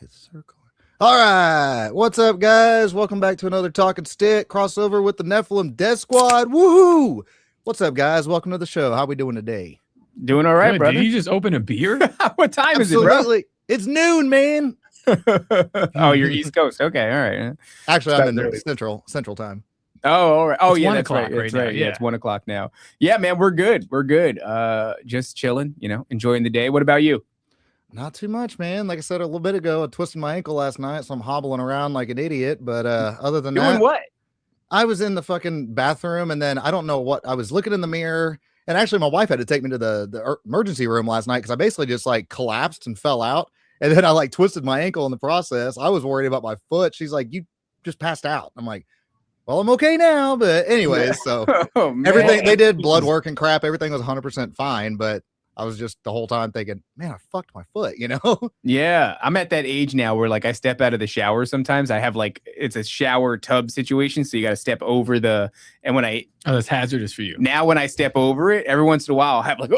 It's circling. All right, what's up, guys? Welcome back to another Talking Stitt crossover with the Nephilim Death Squad. Woohoo! What's up, guys? Welcome to the show. How we doing today? Doing all right, brother. Did you just open a beer? What time Absolutely. It's noon, man. is it, bro? Oh, you're East Coast. Okay, all right. Actually, I'm in early. Central time. Oh, all right. Oh, It's yeah, 1 that's o'clock right. That's right now, right. Yeah, yeah. it's 1 o'clock now. Yeah, man, we're good. We're good. Just chilling, enjoying the day. What about you? Not too much, man. Like I said a little bit ago, I twisted my ankle last night, so I'm hobbling around like an idiot. But other than Doing that, what? I was in the fucking bathroom, and then I don't know what I was looking in the mirror. And actually, my wife had to take me to the emergency room last night because I basically just like collapsed and fell out. And then I like twisted my ankle in the process. I was worried about my foot. She's like, "You just passed out." I'm like, "Well, I'm okay now." But anyways, so Oh, man. everything they did blood work and crap. Everything was 100% fine. But I was just the whole time thinking, man, I fucked my foot, Yeah, I'm at that age now where like I step out of the shower sometimes. I have like it's a shower tub situation, so you got to step over and when That's hazardous for you. now when I step over it, every once in a while I'll have like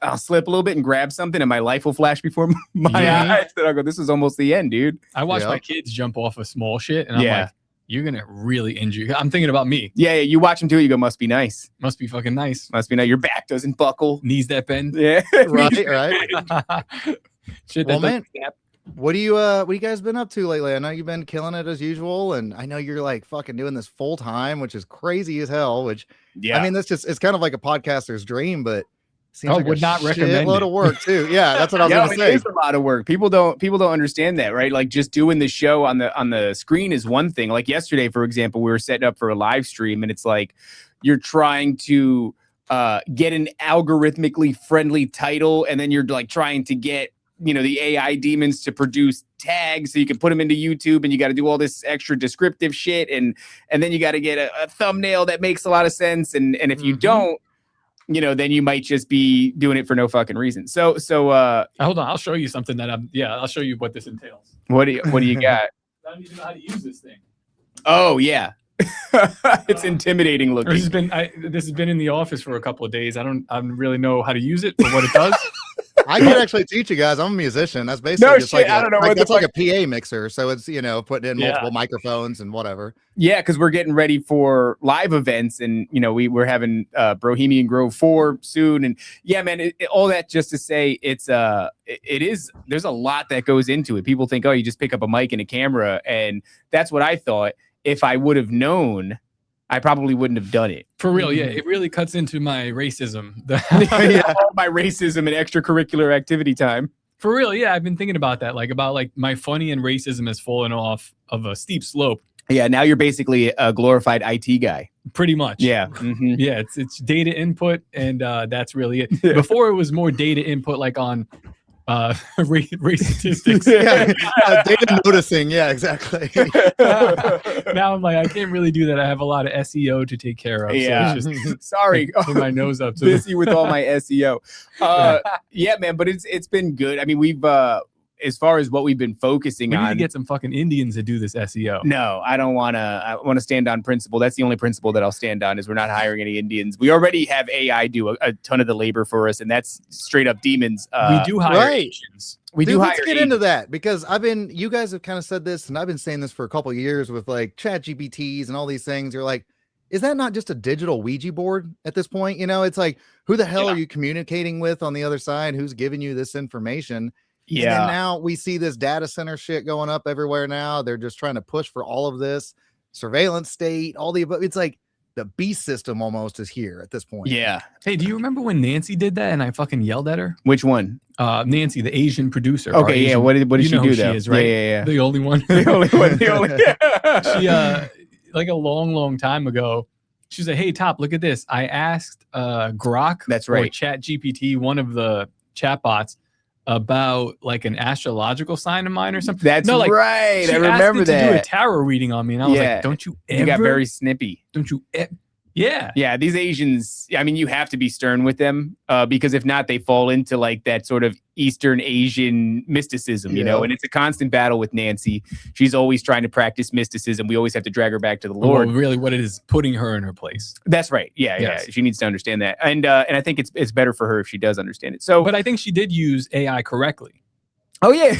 I'll slip a little bit and grab something, and my life will flash before my Yeah. eyes. And I'll go, "This is almost the end, dude." I watch Yeah. my kids jump off of small shit, and I'm Yeah. like, you're gonna really injure you. I'm thinking about me. Yeah, you watch them do it, you go, "Must be nice. Must be fucking nice. Must be nice. Your back doesn't buckle." Knees that bend. Yeah, Right. Shit. Well, That man, what do you guys been up to lately? I know you've been killing it as usual, and I know you're like fucking doing this full time, which is crazy as hell. Which Yeah. I mean, it's kind of like a podcaster's dream, but seems like would a not recommend shitload it. of work too. Yeah, that's what I was Yeah, gonna it say. is a lot of work. People don't understand that, right? Like just doing the show on the screen is one thing. Like yesterday, for example, we were setting up for a live stream, and it's like you're trying to get an algorithmically friendly title, and then you're like trying to get the AI demons to produce tags so you can put them into YouTube, and you got to do all this extra descriptive shit, and then you got to get a thumbnail that makes a lot of sense, and if you don't, then you might just be doing it for no fucking reason. So Hold on, I'll show you something that I'll show you what this entails. what do you got? I don't even know how to use this thing. Oh yeah. It's intimidating looking. This has been in the office for a couple of days. I don't really know how to use it or what it does. I can actually teach you guys. I'm a musician. That's basically No just shit, like I don't know what the that's like fuck- a PA mixer. So it's putting in Yeah. multiple microphones and whatever. Yeah, because we're getting ready for live events, and we're having Brohemian Grove 4 soon, and yeah, man, all that just to say there's a lot that goes into it. People think, oh, you just pick up a mic and a camera, and that's what I thought. If I would have known, I probably wouldn't have done it. For real, yeah. It really cuts into my racism. All my racism and extracurricular activity time. For real, yeah. I've been thinking about that. Like my funny and racism has fallen off of a steep slope. Yeah, now you're basically a glorified IT guy. Pretty much. Yeah. Mhm. Yeah, it's data input, and that's really it. Before it was more data input, like on race statistics. Yeah, data noticing. Yeah, exactly. Now I'm like, I can't really do that. I have a lot of SEO to take care of. Yeah. So it's just Sorry. put my nose up to Busy with all my SEO. Yeah, man, but it's been good. I mean, we've as far as what we've been focusing we need on. to get some fucking Indians to do this SEO. No, I don't want to. I want to stand on principle. That's the only principle that I'll stand on is we're not hiring any Indians. We already have AI do a ton of the labor for us, and that's straight up demons. We do hire right. Asians. We Dude, do let's hire get Asians. into that because you guys have kind of said this, and I've been saying this for a couple of years with like chat GPTs and all these things. You're like, is that not just a digital Ouija board at this point? It's like, who the hell Yeah. are you communicating with on the other side? Who's giving you this information? And Yeah. then now we see this data center shit going up everywhere now. They're just trying to push for all of this surveillance state, all the above. It's like the beast system almost is here at this point. Yeah. Hey, do you remember when Nancy did that and I fucking yelled at her? Which one? Nancy, the Asian producer. our Okay. Yeah. Asian- What did you she know do who though? she is, right? Yeah. The only one. The only one. The only. She like a long time ago, she's like, "Hey, Top, look at this. I asked Grok, That's or right. Chat GPT, one of the chatbots, about like an astrological sign of mine or something." That's No, like, right. She I asked remember it to do a that. tarot reading on me, and I was Yeah. like, "Don't you ever? You got very snippy. Don't you? Yeah. Yeah, these Asians, I mean, you have to be stern with them because if not, they fall into like that sort of Eastern Asian mysticism, Yeah. and it's a constant battle with Nancy. She's always trying to practice mysticism. We always have to drag her back to the Lord. Well, really, what it is, putting her in her place. That's right. Yeah, Yes. yeah. She needs to understand that. And I think it's better for her if she does understand it. So, But I think she did use AI correctly. Oh yeah,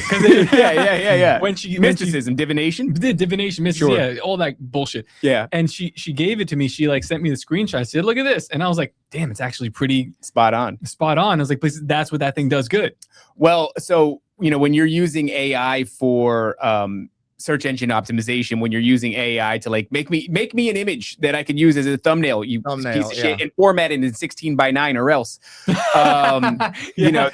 yeah. When she Mysticism, divination, divination, Sure. yeah, all that bullshit. yeah, And she gave it to me. She like sent me the screenshot. She said, "Look at this," and I was like, "Damn, it's actually pretty spot on. spot on." I was like, "Please, that's what that thing does good." Well, so when you're using AI for search engine optimization, when you're using AI to like make me an image that I can use as a thumbnail, you piece of shit, and format it in 16:9 or else.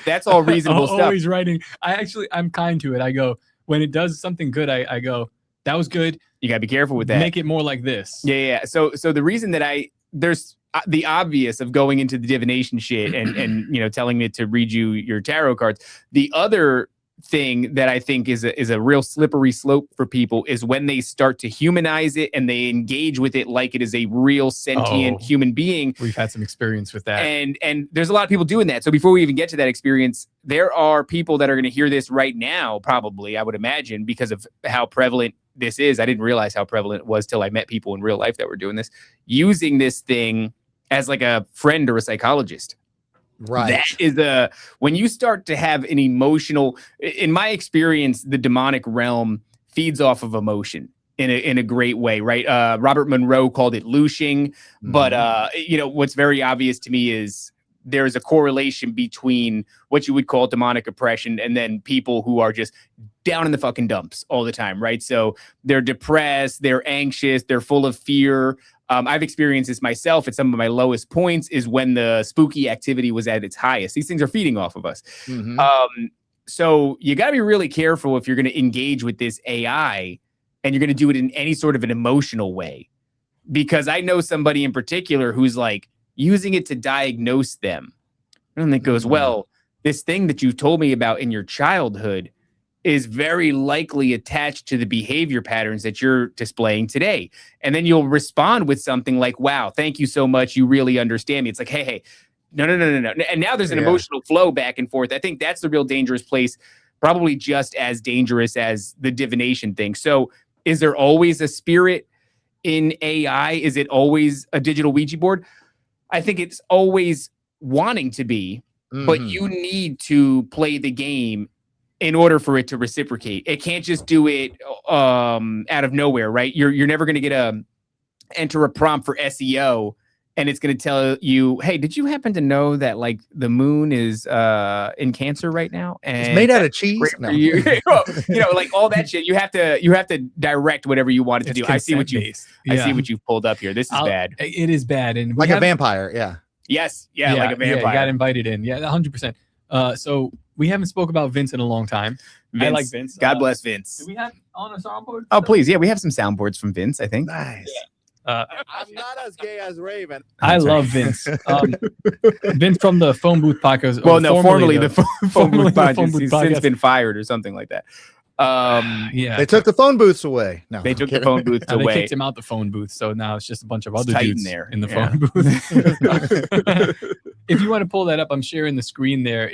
That's all reasonable stuff. Always writing. I'm kind to it. I go, when it does something good, I go, that was good. You gotta be careful with that. Make it more like this. Yeah. So the reason that there's the obvious of going into the divination shit and telling it to read you your tarot cards. The other thing that I think is a real slippery slope for people is when they start to humanize it and they engage with it like it is a real sentient human being. We've had some experience with that. And there's a lot of people doing that. So before we even get to that experience, there are people that are going to hear this right now, probably, I would imagine, because of how prevalent this is. I didn't realize how prevalent it was till I met people in real life that were doing this, using this thing as like a friend or a psychologist. Right. That is when you start to have an emotional, in my experience, the demonic realm feeds off of emotion in a great way, right? Robert Monroe called it looshing, but what's very obvious to me is there's a correlation between what you would call demonic oppression and then people who are just down in the fucking dumps all the time, right? So they're depressed, they're anxious, they're full of fear. I've experienced this myself at some of my lowest points is when the spooky activity was at its highest. These things are feeding off of us. So you got to be really careful if you're going to engage with this AI and you're going to do it in any sort of an emotional way. Because I know somebody in particular who's like using it to diagnose them. And it goes, well, this thing that you told me about in your childhood is very likely attached to the behavior patterns that you're displaying today. And then you'll respond with something like, wow, thank you so much. You really understand me. It's like, hey, no. And now there's an emotional flow back and forth. I think that's the real dangerous place, probably just as dangerous as the divination thing. So is there always a spirit in AI? Is it always a digital Ouija board? I think it's always wanting to be, but you need to play the game in order for it to reciprocate. It can't just do it out of nowhere, right? You're never going to enter a prompt for SEO and it's going to tell you, hey, did you happen to know that like the moon is in Cancer right now? And it's made out of cheese. No. Like all that shit. You have to direct whatever you want it to do. I see what you've pulled up here. This is bad. It is bad. And like a vampire. Yeah. Yes. Yeah. Like a vampire. Yeah, got invited in. Yeah. 100%. So we haven't spoke about Vince in a long time. I like Vince. God bless Vince. Do we have on a soundboard? Oh, please. Yeah, we have some soundboards from Vince, I think. Nice. Yeah. I'm not as gay as Raven. I love Vince. Vince from the Phone Booth Podcast. Well, no, formerly the Phone Booth Podcast. He's since been fired or something like that. Yeah. They took the phone booths away. No, they took the phone booths away. They kicked him out the phone booth. So now it's just a bunch of other dudes there in the phone booth. If you want to pull that up, I'm sharing the screen there.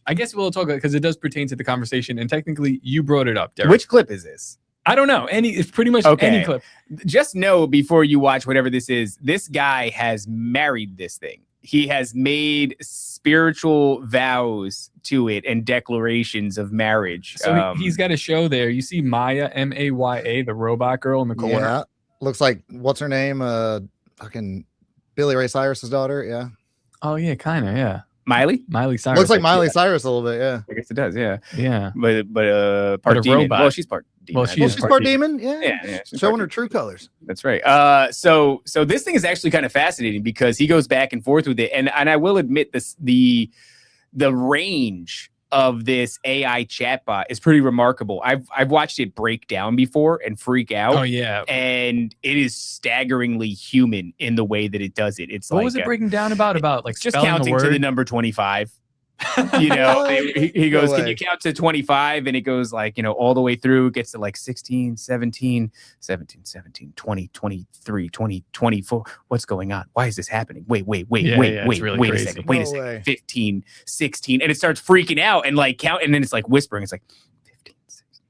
I guess we'll talk about it because it does pertain to the conversation. And technically, you brought it up, Derek. Which clip is this? I don't know. It's pretty much any clip. Just know before you watch whatever this is, this guy has married this thing. He has made spiritual vows to it and declarations of marriage. So he's got a show there. You see Maya, Maya, the robot girl in the corner. Yeah. Looks like, what's her name? Fucking Billy Ray Cyrus's daughter. Yeah. Oh, yeah. Kind of. Yeah. Miley Cyrus. Looks like Miley Cyrus a little bit, yeah. I guess it does, yeah. Yeah. But part demon. Robot. Well, she's part demon. She's part demon, yeah. Yeah. Showing her true colors. That's right. So this thing is actually kind of fascinating because he goes back and forth with it, and I will admit this: the range of this AI chatbot is pretty remarkable. I've watched it break down before and freak out. Oh yeah, and it is staggeringly human in the way that it does it. It's what was it breaking down about like just counting to the number 25. He goes, can you count to 25? And it goes like, all the way through. It gets to like 16, 17, 20, 23, 20, 24. What's going on? Why is this happening? Wait a second. Wait a second. 15, 16. And it starts freaking out and like count. And then it's like whispering. It's like 15, 16,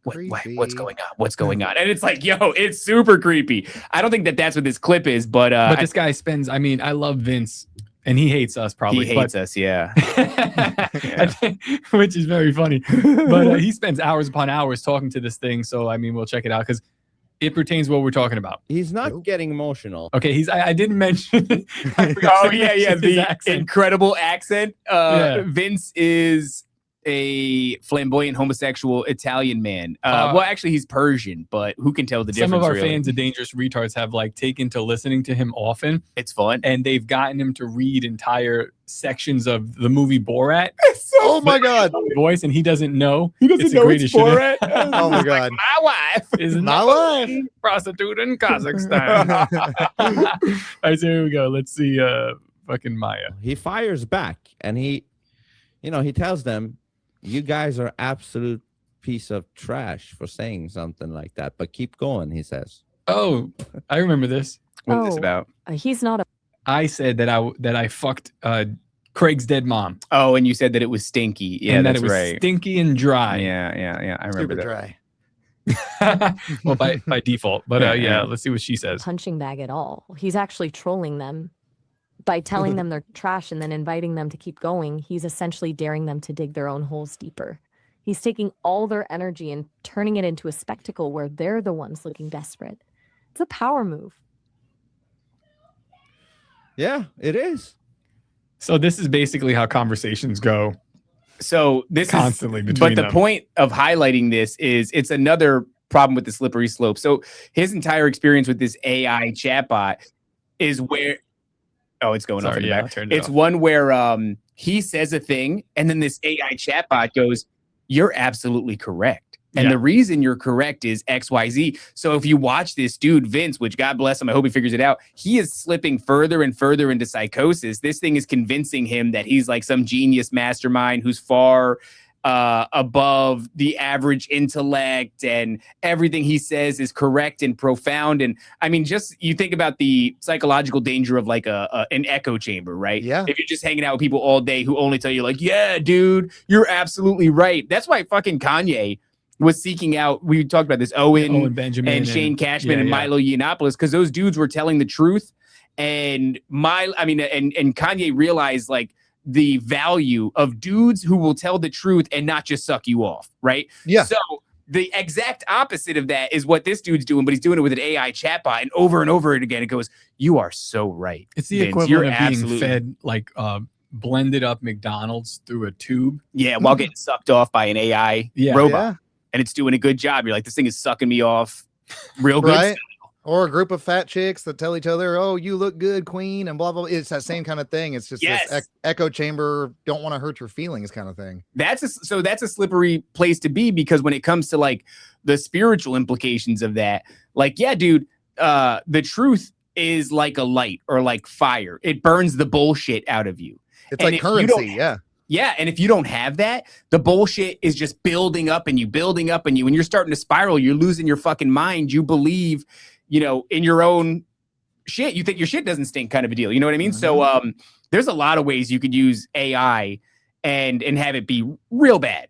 17. What's going on? What's going on? And it's like, it's super creepy. I don't think that's what this clip is, but this guy spends, I love Vince. And he hates us probably. He hates us, yeah. I think, which is very funny. But he spends hours upon hours talking to this thing. So, I mean, we'll check it out because it pertains to what we're talking about. He's not getting emotional. Okay, I didn't mention. The accent. Incredible accent. Vince is a flamboyant homosexual Italian man. Well, actually, he's Persian, but who can tell the difference? Some of our really? fans of Dangerous Retards have like taken to listening to him often. It's fun, and they've gotten him to read entire sections of the movie Borat. Oh my god, voice, and he doesn't know. He doesn't know it's Borat. Oh my god, my wife is my wife prostitute in Kazakhstan. All right, so here we go. Let's see, fucking Maya. He fires back, and he tells them, "You guys are absolute piece of trash for saying something like that, but keep going," he says. Oh, I remember this. What's this about? He's not a. I said that I fucked Craig's dead mom. Oh, and you said that it was stinky. Yeah, and that's that it was right. Stinky and dry. Yeah. I remember super that. dry. Well, by default. But let's see what she says. Punching bag at all. He's actually trolling them by telling them they're trash and then inviting them to keep going. He's essentially daring them to dig their own holes deeper. He's taking all their energy and turning it into a spectacle where they're the ones looking desperate. It's a power move. Yeah, it is. So this is basically how conversations go. So this constantly is, between but the them. point of highlighting this is it's another problem with the slippery slope. So his entire experience with this AI chatbot is where, it's going off in the back. It's one where he says a thing and then this AI chatbot goes, "You're absolutely correct. And the reason you're correct is XYZ. So if you watch this dude, Vince, which God bless him, I hope he figures it out, he is slipping further and further into psychosis. This thing is convincing him that he's like some genius mastermind who's far above the average intellect, and everything he says is correct and profound. And I mean, just you think about the psychological danger of like an echo chamber, right? Yeah. If you're just hanging out with people all day who only tell you like, yeah, dude, you're absolutely right. That's why fucking Kanye was seeking out, we talked about this, Owen Benjamin and Shane Cashman and Milo Yiannopoulos, because those dudes were telling the truth. And Kanye realized like the value of dudes who will tell the truth and not just suck you off, right? Yeah. So the exact opposite of that is what this dude's doing, but he's doing it with an AI chatbot, and over again, it goes, "You are so right." It's the Vince. equivalent You're of being fed like blended up McDonald's through a tube. Yeah, while getting sucked off by an AI robot. Yeah. And it's doing a good job. You're like, this thing is sucking me off real good. Right? Or a group of fat chicks that tell each other, "Oh, you look good, queen," and blah, blah, blah. It's that same kind of thing. It's just this echo chamber, don't want to hurt your feelings kind of thing. That's a slippery place to be, because when it comes to like the spiritual implications of that, like, yeah, dude, the truth is like a light or like fire. It burns the bullshit out of you. It's like currency, yeah. Yeah, and if you don't have that, the bullshit is just building up in you, and you're starting to spiral. You're losing your fucking mind. You believe, in your own shit. You think your shit doesn't stink, kind of a deal. You know what I mean? Mm-hmm. So there's a lot of ways you could use AI and have it be real bad.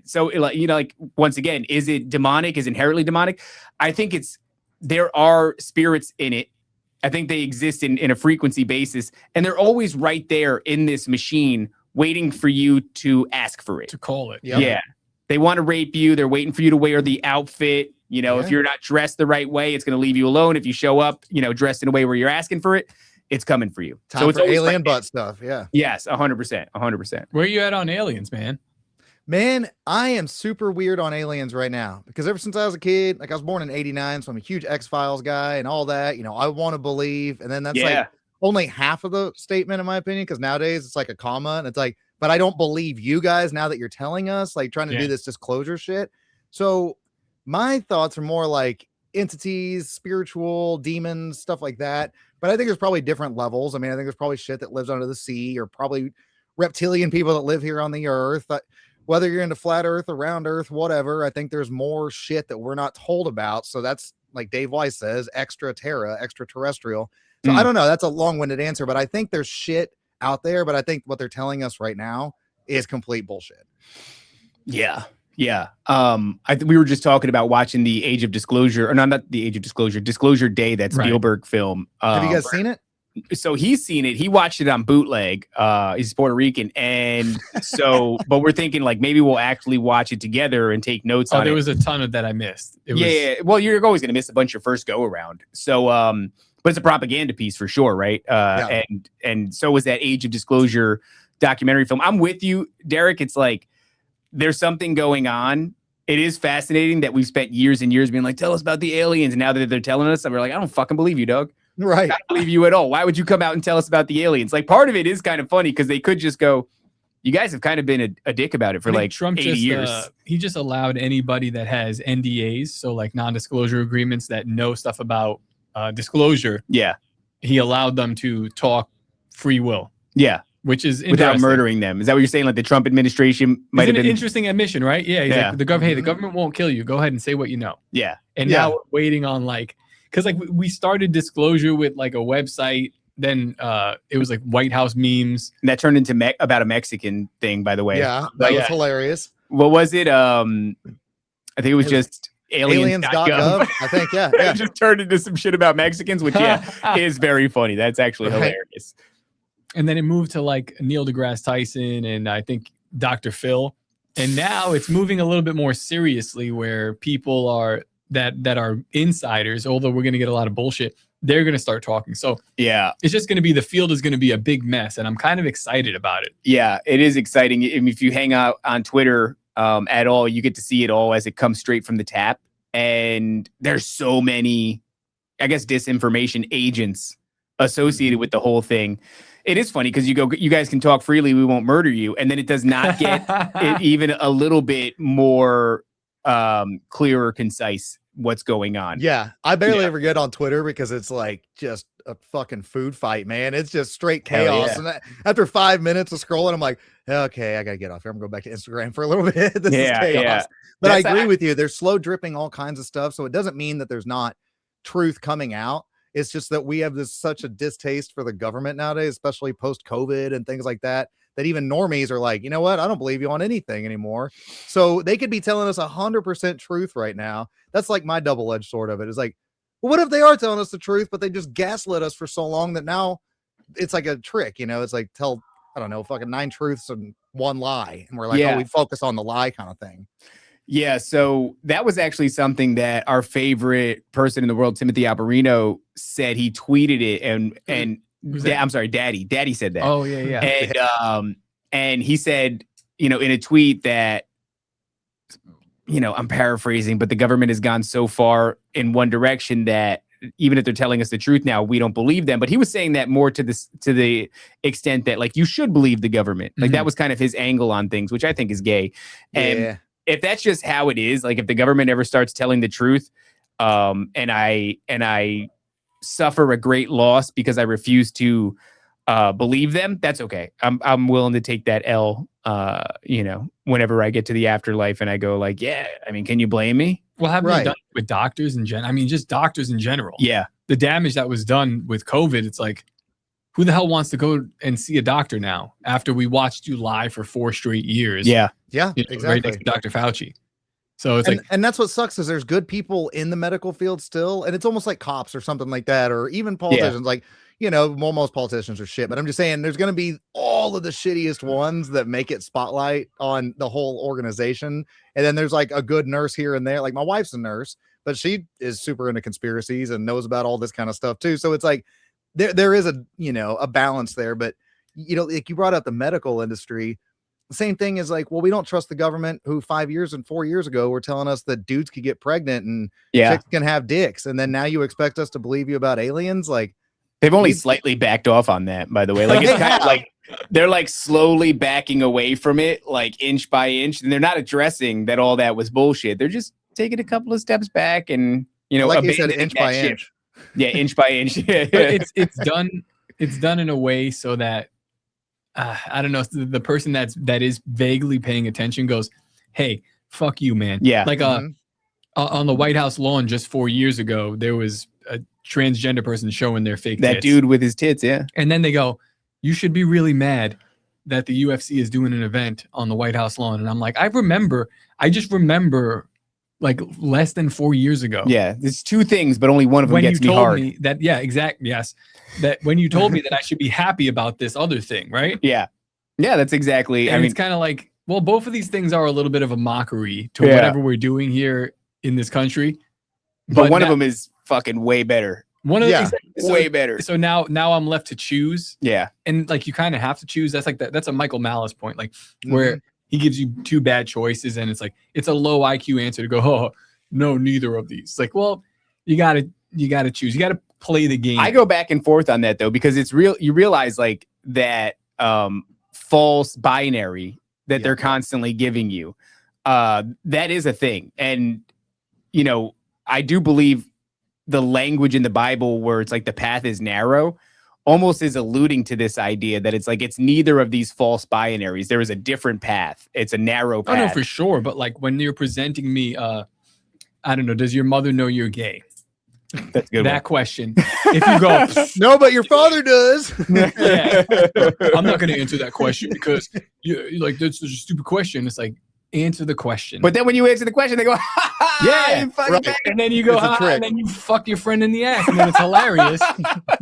So like once again, is it demonic? Is it inherently demonic? I think there are spirits in it. I think they exist in a frequency basis, and they're always right there in this machine, waiting for you to ask for it. To call it. Yep. Yeah. They want to rape you. They're waiting for you to wear the outfit. If you're not dressed the right way, it's going to leave you alone. If you show up, dressed in a way where you're asking for it, it's coming for you. Time for alien butt stuff. Yeah. Yes, 100%. Where are you at on aliens, man? Man, I am super weird on aliens right now, because ever since I was a kid, like I was born in '89, so I'm a huge X-Files guy and all that. I want to believe, and then that's like only half of the statement, in my opinion, because nowadays it's like a comma, and it's like, but I don't believe you guys now that you're telling us, like trying to do this disclosure shit. So my thoughts are more like entities, spiritual, demons, stuff like that. But I think there's probably different levels. I mean, I think there's probably shit that lives under the sea, or probably reptilian people that live here on the earth. Whether you're into flat earth or round earth, whatever, I think there's more shit that we're not told about. So that's, like Dave Weiss says, extraterrestrial. So I don't know. That's a long-winded answer, but I think there's shit out there. But I think what they're telling us right now is complete bullshit. Yeah. We were just talking about watching the Age of Disclosure, or not the Age of Disclosure, Disclosure Day, that Spielberg film. Have you guys seen it? so he's seen it. He watched it on bootleg. He's Puerto Rican, and so, but we're thinking like maybe we'll actually watch it together and take notes on it. There was a ton of that I missed. Yeah. Well, you're always going to miss a bunch of first go around. So, but it's a propaganda piece for sure, right? And so was that Age of Disclosure documentary film. I'm with you, Derek. It's like there's something going on. It is fascinating that we've spent years and years being like, tell us about the aliens. And now that they're telling us, we're like, I don't fucking believe you, dog. Right. I don't believe you at all. Why would you come out and tell us about the aliens? Like, part of it is kind of funny because they could just go, you guys have kind of been a dick about it for like Trump 80 years. He just allowed anybody that has NDAs, so like non-disclosure agreements that know stuff about disclosure. Yeah. He allowed them to talk free will. Yeah. Which is without murdering them. Is that what you're saying? Like the Trump administration might have been an interesting admission, right? Yeah. He's like, the government won't kill you. Go ahead and say what you know. Yeah. And now we're waiting on like, because like we started disclosure with like a website. Then it was like White House memes. And that turned into about a Mexican thing, by the way. Yeah, that was hilarious. What was it? I think it was just aliens.gov. I think, yeah. It just turned into some shit about Mexicans, which is very funny. That's actually hilarious. And then it moved to like Neil deGrasse Tyson and I think Dr. Phil. And now it's moving a little bit more seriously where people are that are insiders, although we're going to get a lot of bullshit, they're going to start talking. So yeah, it's just going to be, the field is going to be a big mess. And I'm kind of excited about it. Yeah, it is exciting. If you hang out on Twitter at all, you get to see it all as it comes straight from the tap. And there's so many, I guess, disinformation agents associated with the whole thing. It is funny because you guys can talk freely. We won't murder you. And then it does not get it even a little bit more clear or concise what's going on. Yeah. I barely ever get on Twitter because it's like just a fucking food fight, man. It's just straight chaos. Yeah. And after 5 minutes of scrolling, I'm like, okay, I got to get off here. I'm going to go back to Instagram for a little bit. This is chaos. Yeah. But I agree with you. They're slow dripping all kinds of stuff. So it doesn't mean that there's not truth coming out. It's just that we have such a distaste for the government nowadays, especially post-COVID and things like that, that even normies are like, you know what? I don't believe you on anything anymore. So they could be telling us 100% truth right now. That's like my double-edged sword of it. It's like, well, what if they are telling us the truth, but they just gaslit us for so long that now it's like a trick, you know? It's like tell, I don't know, fucking 9 truths and 1 lie. And we're like, oh, we focus on the lie kind of thing. Yeah, so that was actually something that our favorite person in the world, Timothy Alberino, said. He tweeted it, and I'm sorry, Daddy said that. Oh yeah. And he said, in a tweet that, I'm paraphrasing, but the government has gone so far in one direction that even if they're telling us the truth now, we don't believe them. But he was saying that more to the extent that like you should believe the government. Like that was kind of his angle on things, which I think is gay. And if that's just how it is, like if the government ever starts telling the truth, and I suffer a great loss because I refuse to believe them, that's okay. I'm willing to take that L, whenever I get to the afterlife and I go like, yeah, I mean, can you blame me? Well, haven't you done it with doctors in general? I mean, just doctors in general. Yeah. The damage that was done with COVID, it's like, who the hell wants to go and see a doctor now after we watched you lie for 4 straight years? Yeah. Yeah, exactly. Right next to Dr. Fauci. So it's and that's what sucks is there's good people in the medical field still. And it's almost like cops or something like that, or even politicians. Like, most politicians are shit, but I'm just saying there's going to be all of the shittiest ones that make it spotlight on the whole organization. And then there's like a good nurse here and there. Like my wife's a nurse, but she is super into conspiracies and knows about all this kind of stuff too. So it's like, there is a balance there, but like you brought up the medical industry. The same thing is like, well, we don't trust the government who 5 years and 4 years ago were telling us that dudes could get pregnant and chicks can have dicks. And then now you expect us to believe you about aliens. Like they've only slightly backed off on that, by the way. Like it's kind of like they're like slowly backing away from it, like inch by inch. And they're not addressing that all that was bullshit. They're just taking a couple of steps back and, like you said, inch by inch. Yeah, inch by inch. But it's done in a way so that I don't know, the person that is vaguely paying attention goes, hey, fuck you, man. Yeah. Like on the White House lawn just 4 years ago, there was a transgender person showing their fake tits. That dude with his tits, yeah. And then they go, you should be really mad that the UFC is doing an event on the White House lawn. And I'm like, I just remember like less than 4 years ago. Yeah, there's two things, but only one of them When you gets me told hard. me that, yeah, exactly, yes, that when you told me that I should be happy about this other thing, right? Yeah, that's exactly. And I mean, it's kind of like, well, both of these things are a little bit of a mockery to Yeah. whatever we're doing here in this country. but one of now- them is fucking way better. one of the Yeah. things, Way better. So now I'm left to choose, Yeah, and like you kind of have to choose. That's like that's a Michael Malice point, like Mm-hmm. where he gives you two bad choices, and it's like it's a low IQ answer to go, oh no, neither of these. Like, well, you gotta choose. You gotta play the game. I go back and forth on that though, because it's real. You realize like that false binary that they're constantly giving you. That is a thing, and you know, I do believe the language in the Bible where it's like the path is narrow almost is alluding to this idea that it's like it's neither of these false binaries. There is a different path. It's a narrow path. Oh no, for sure. But like when you're presenting me, I don't know, does your mother know you're gay? That's a good. That question. If you go, No, but your father does. yeah, I'm not going to answer that question because you like that's such a stupid question. It's like answer the question. But then when you answer the question, they go, Yeah, you fucking right. bastard." and then you go, It's a "Ha," trick. and then you fuck your friend in the ass, and then it's hilarious.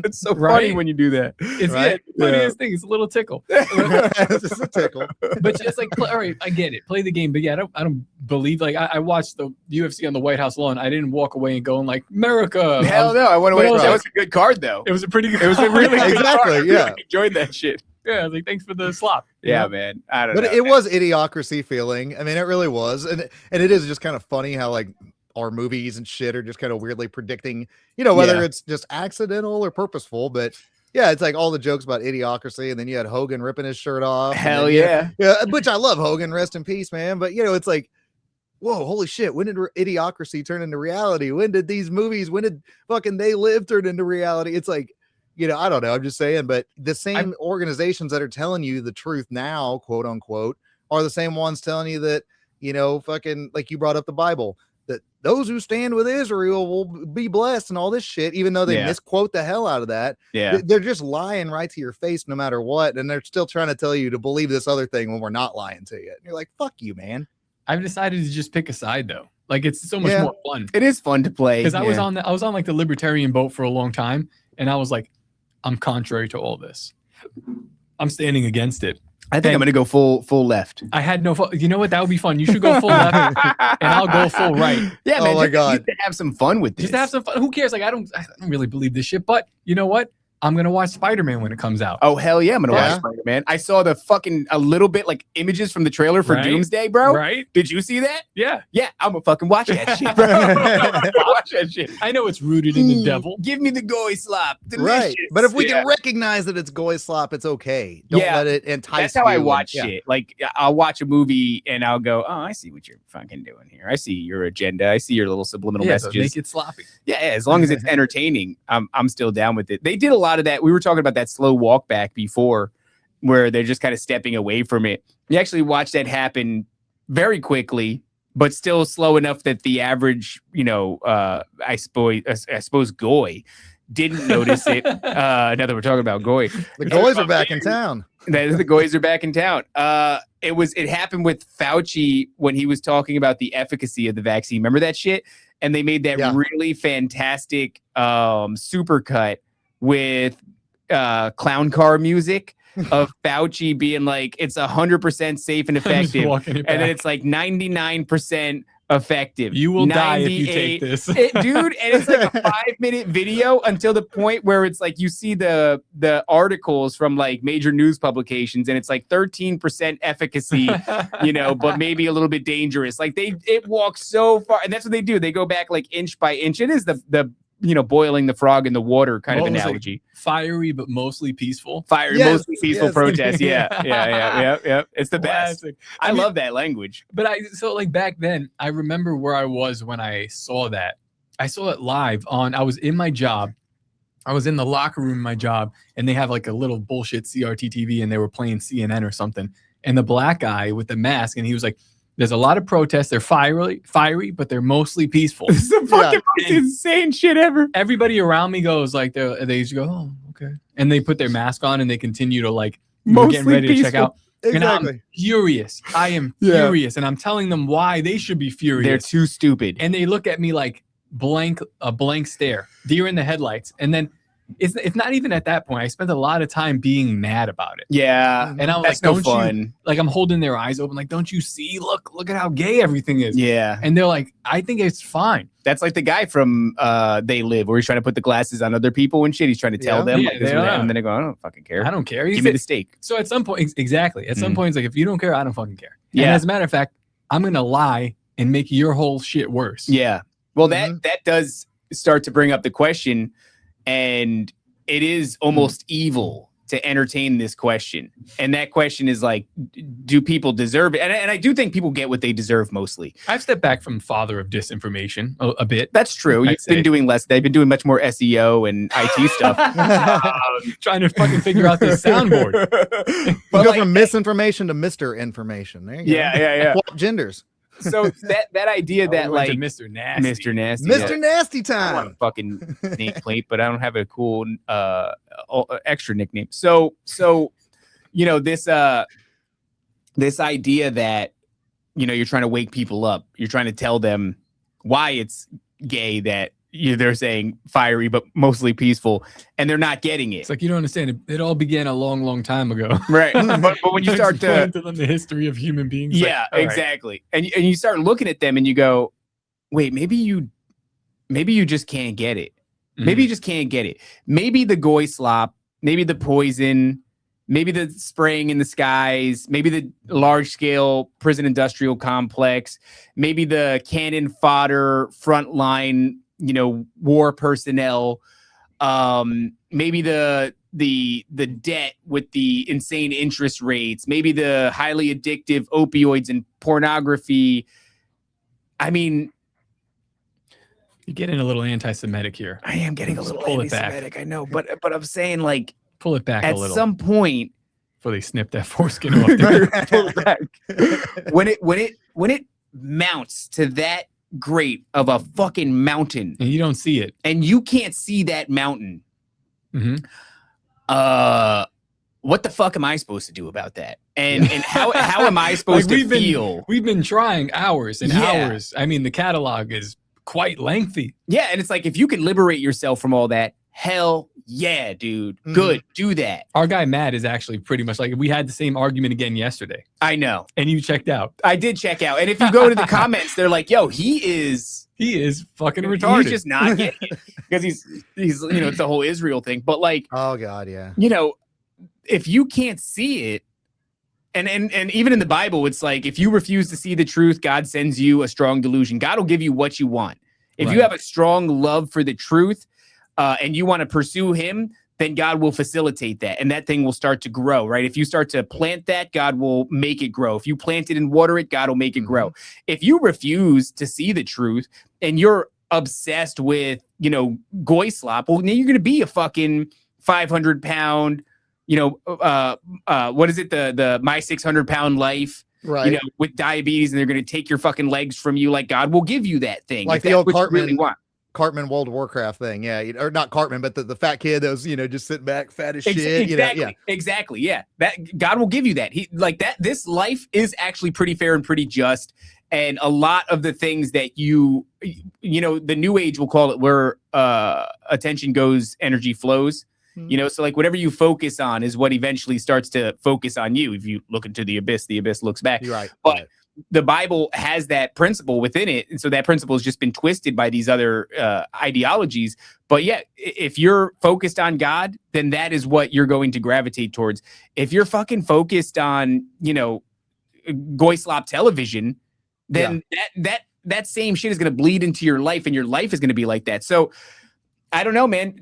It's so funny Right? when you do that. It's Right? the funniest thing. It's a little tickle. It's just a tickle. But just like, all right, I get it. Play the game. But yeah, I don't believe. Like, I watched the UFC on the White House lawn. I didn't walk away and going like, America. Hell no, I went But away. I was That like- was a good card though. It was a pretty good. It was a really good Exactly, card. I yeah. really enjoyed that shit. Yeah, I was like, thanks for the slop. you Yeah, know? man. I don't But know. it was idiocracy feeling. I mean, it really was, and it is just kind of funny how like our movies and shit are just kind of weirdly predicting, you know, whether Yeah. it's just accidental or purposeful. But yeah, it's like all the jokes about idiocracy, and then you had Hogan ripping his shirt off. and Hell then yeah. yeah, which I love. Hogan, rest in peace, man. But you know, it's like, whoa, holy shit! When did idiocracy turn into reality? When did these movies? When did fucking They Live turn into reality? It's like, you know, I don't know. I'm just saying, but the same organizations that are telling you the truth now, quote unquote, are the same ones telling you that, you know, fucking like you brought up the Bible, that those who stand with Israel will be blessed and all this shit, even though they Yeah. misquote the hell out of that. Yeah. They're just lying right to your face no matter what. And they're still trying to tell you to believe this other thing when we're not lying to you. And you're like, fuck you, man. I've decided to just pick a side though. Like it's so much Yeah. more fun. It is fun to play. Because I was yeah. on like the libertarian boat for a long time, and I was like, I'm contrary to all this. I'm standing against it. I think I'm gonna go full left. I had no. You know what? That would be fun. You should go full left, and I'll go full right. Yeah, Oh man. my just, God. just to have some fun with this. Just to have some fun. Who cares? Like I don't really believe this shit. But you know what? I'm gonna watch Spider-Man when it comes out. Oh hell yeah, I'm gonna Yeah. watch Spider-Man. I saw the fucking a little bit like images from the trailer for Right? Doomsday, bro. Right? Did you see that? Yeah. Yeah, I'm gonna fucking watch that shit, bro. I'm gonna watch that shit. I know it's rooted in the devil. Give me the goy slop. Delicious. Right. But if we Yeah. can recognize that it's goy slop, it's okay. Don't Yeah. let it entice That's how I you and- watch yeah. shit. Like I'll watch a movie and I'll go, oh, I see what you're fucking doing here. I see your agenda. I see your little subliminal Yeah, so messages. make it sloppy. Yeah, as long as it's entertaining, I'm still down with it. They did a lot of that. We were talking about that slow walk back before, where they're just kind of stepping away from it. You actually watch that happen very quickly, but still slow enough that the average, you know, I suppose goy didn't notice it. Now that we're talking about goy, The goys are back in town. the goys are back in town. It happened with Fauci when he was talking about the efficacy of the vaccine. Remember that shit? And they made that Yeah. really fantastic supercut with clown car music of Fauci being like, it's 100% safe and I'm just effective. walking it And then back. it's like 99% effective. You will die if you 98 take this. Dude, and it's like a 5-minute video until the point where it's like you see the articles from like major news publications and it's like 13% efficacy, you know, but maybe a little bit dangerous. Like it walks so far, and that's what they do. They go back like inch by inch. It is the you know, boiling the frog in the water kind What of was it? analogy. Fiery but mostly peaceful. Fire, Yes, mostly peaceful yes. protest. Yeah. It's the best. Classic. I mean, love that language. But like back then, I remember where I was when I saw that. I saw it live I was in my job. I was in the locker room in my job, and they have like a little bullshit CRT TV, and they were playing CNN or something. And the black guy with the mask, and he was like, there's a lot of protests. They're fiery, but they're mostly peaceful. This is the fucking most And- insane shit ever. Everybody around me goes like, they just go, oh, okay. And they put their mask on and they continue to like, we're Mostly getting ready to check peaceful. out. And Exactly. I'm furious. I am Yeah. furious. And I'm telling them why they should be furious. They're too stupid. And they look at me like a blank stare, deer in the headlights. And then it's not even at that point. I spent a lot of time being mad about it. Yeah, And I'm that's like, no don't you, fun. like I'm holding their eyes open, like, don't you see? Look at how gay everything is. Yeah, And they're like, I think it's fine. that's like the guy from They Live, where he's trying to put the glasses on other people and shit. He's trying to tell Yeah. them, Yeah, like, this they or that, are. and then they go, I don't fucking care. I don't care. Give me the steak. So at some point, exactly. At some Mhm. point, it's like, if you don't care, I don't fucking care. And Yeah. as a matter of fact, I'm going to lie and make your whole shit worse. Yeah. Well, Mhm. that does start to bring up the question, and it is almost evil to entertain this question. And that question is like, do people deserve it? And I do think people get what they deserve mostly. I've stepped back from father of disinformation a bit. That's true. I'd You've say. been doing less. They've been doing much more SEO and IT stuff. Trying to fucking figure out this soundboard. You But go like, from misinformation to Mr. Information. There you go. yeah. Swap genders. So that idea that We went like to Mr. Nasty. Mr. Nasty, Mr. yeah. Nasty I want a time. fucking nameplate, but I don't have a cool extra nickname. So you know, this idea that, you know, you're trying to wake people up, you're trying to tell them why it's gay, that they're saying fiery but mostly peaceful, and they're not getting it. It's like, you don't understand. It all began a long time ago. Right. but when you start Explain to them the history of human beings. yeah, like, all right. exactly. And you start looking at them and you go, wait, maybe you just can't get it. Maybe you just can't get it. Maybe the goy slop, maybe the poison, maybe the spraying in the skies, maybe the large scale prison industrial complex, maybe the cannon fodder frontline, you know, war personnel, maybe the debt with the insane interest rates, maybe the highly addictive opioids and pornography. I mean, You're getting a little anti-Semitic here. I am getting a little Pull it back. anti-Semitic, I know, but I'm saying, like, Pull it back at a little. some point, Before they snip that foreskin off. There. pull it back. when it mounts to that great of a fucking mountain, And you don't see it. and you can't see that mountain, Mhm. what the fuck am I supposed to do about that? And how am I supposed to feel? We've been trying hours and Yeah. hours. I mean, the catalog is quite lengthy. Yeah, and it's like, if you can liberate yourself from all that, hell yeah, dude. Mhm. Good, do that. Our guy Matt is actually pretty much like, we had the same argument again yesterday, I know. and you checked out. I did check out, and if you go to the comments, they're like, "Yo, he is fucking retarded. He's just not getting it because he's you know, it's the whole Israel thing." But like, Oh God, yeah. you know, if you can't see it, and even in the Bible, it's like, if you refuse to see the truth, God sends you a strong delusion. God will give you what you want. If you Right. have a strong love for the truth, and you want to pursue Him, then God will facilitate that, and that thing will start to grow. Right? If you start to plant that, God will make it grow. If you plant it and water it, God will make it grow. If you refuse to see the truth and you're obsessed with, you know, goy slop, well, then you're going to be a fucking 500-pound, you know, what is it? The my 600-pound life, Right. you know, with diabetes, and they're going to take your fucking legs from you. Like, God will give you that thing. Like if the that's old what you Cartman- really want. Cartman World of Warcraft thing. Yeah. Or not Cartman, but the fat kid that was, you know, just sitting back, fat as shit. Exactly. You know, yeah. Exactly. Yeah. That God will give you that. He like that. This life is actually pretty fair and pretty just. And a lot of the things that you know, the new age will call it, where attention goes, energy flows. You know, so like, whatever you focus on is what eventually starts to focus on you. If you look into the abyss looks back. You're right. But right. the Bible has that principle within it. And so that principle has just been twisted by these other ideologies. But yeah, if you're focused on God, then that is what you're going to gravitate towards. If you're fucking focused on, you know, goy slop television, then that same shit is going to bleed into your life, and your life is going to be like that. So I don't know, man.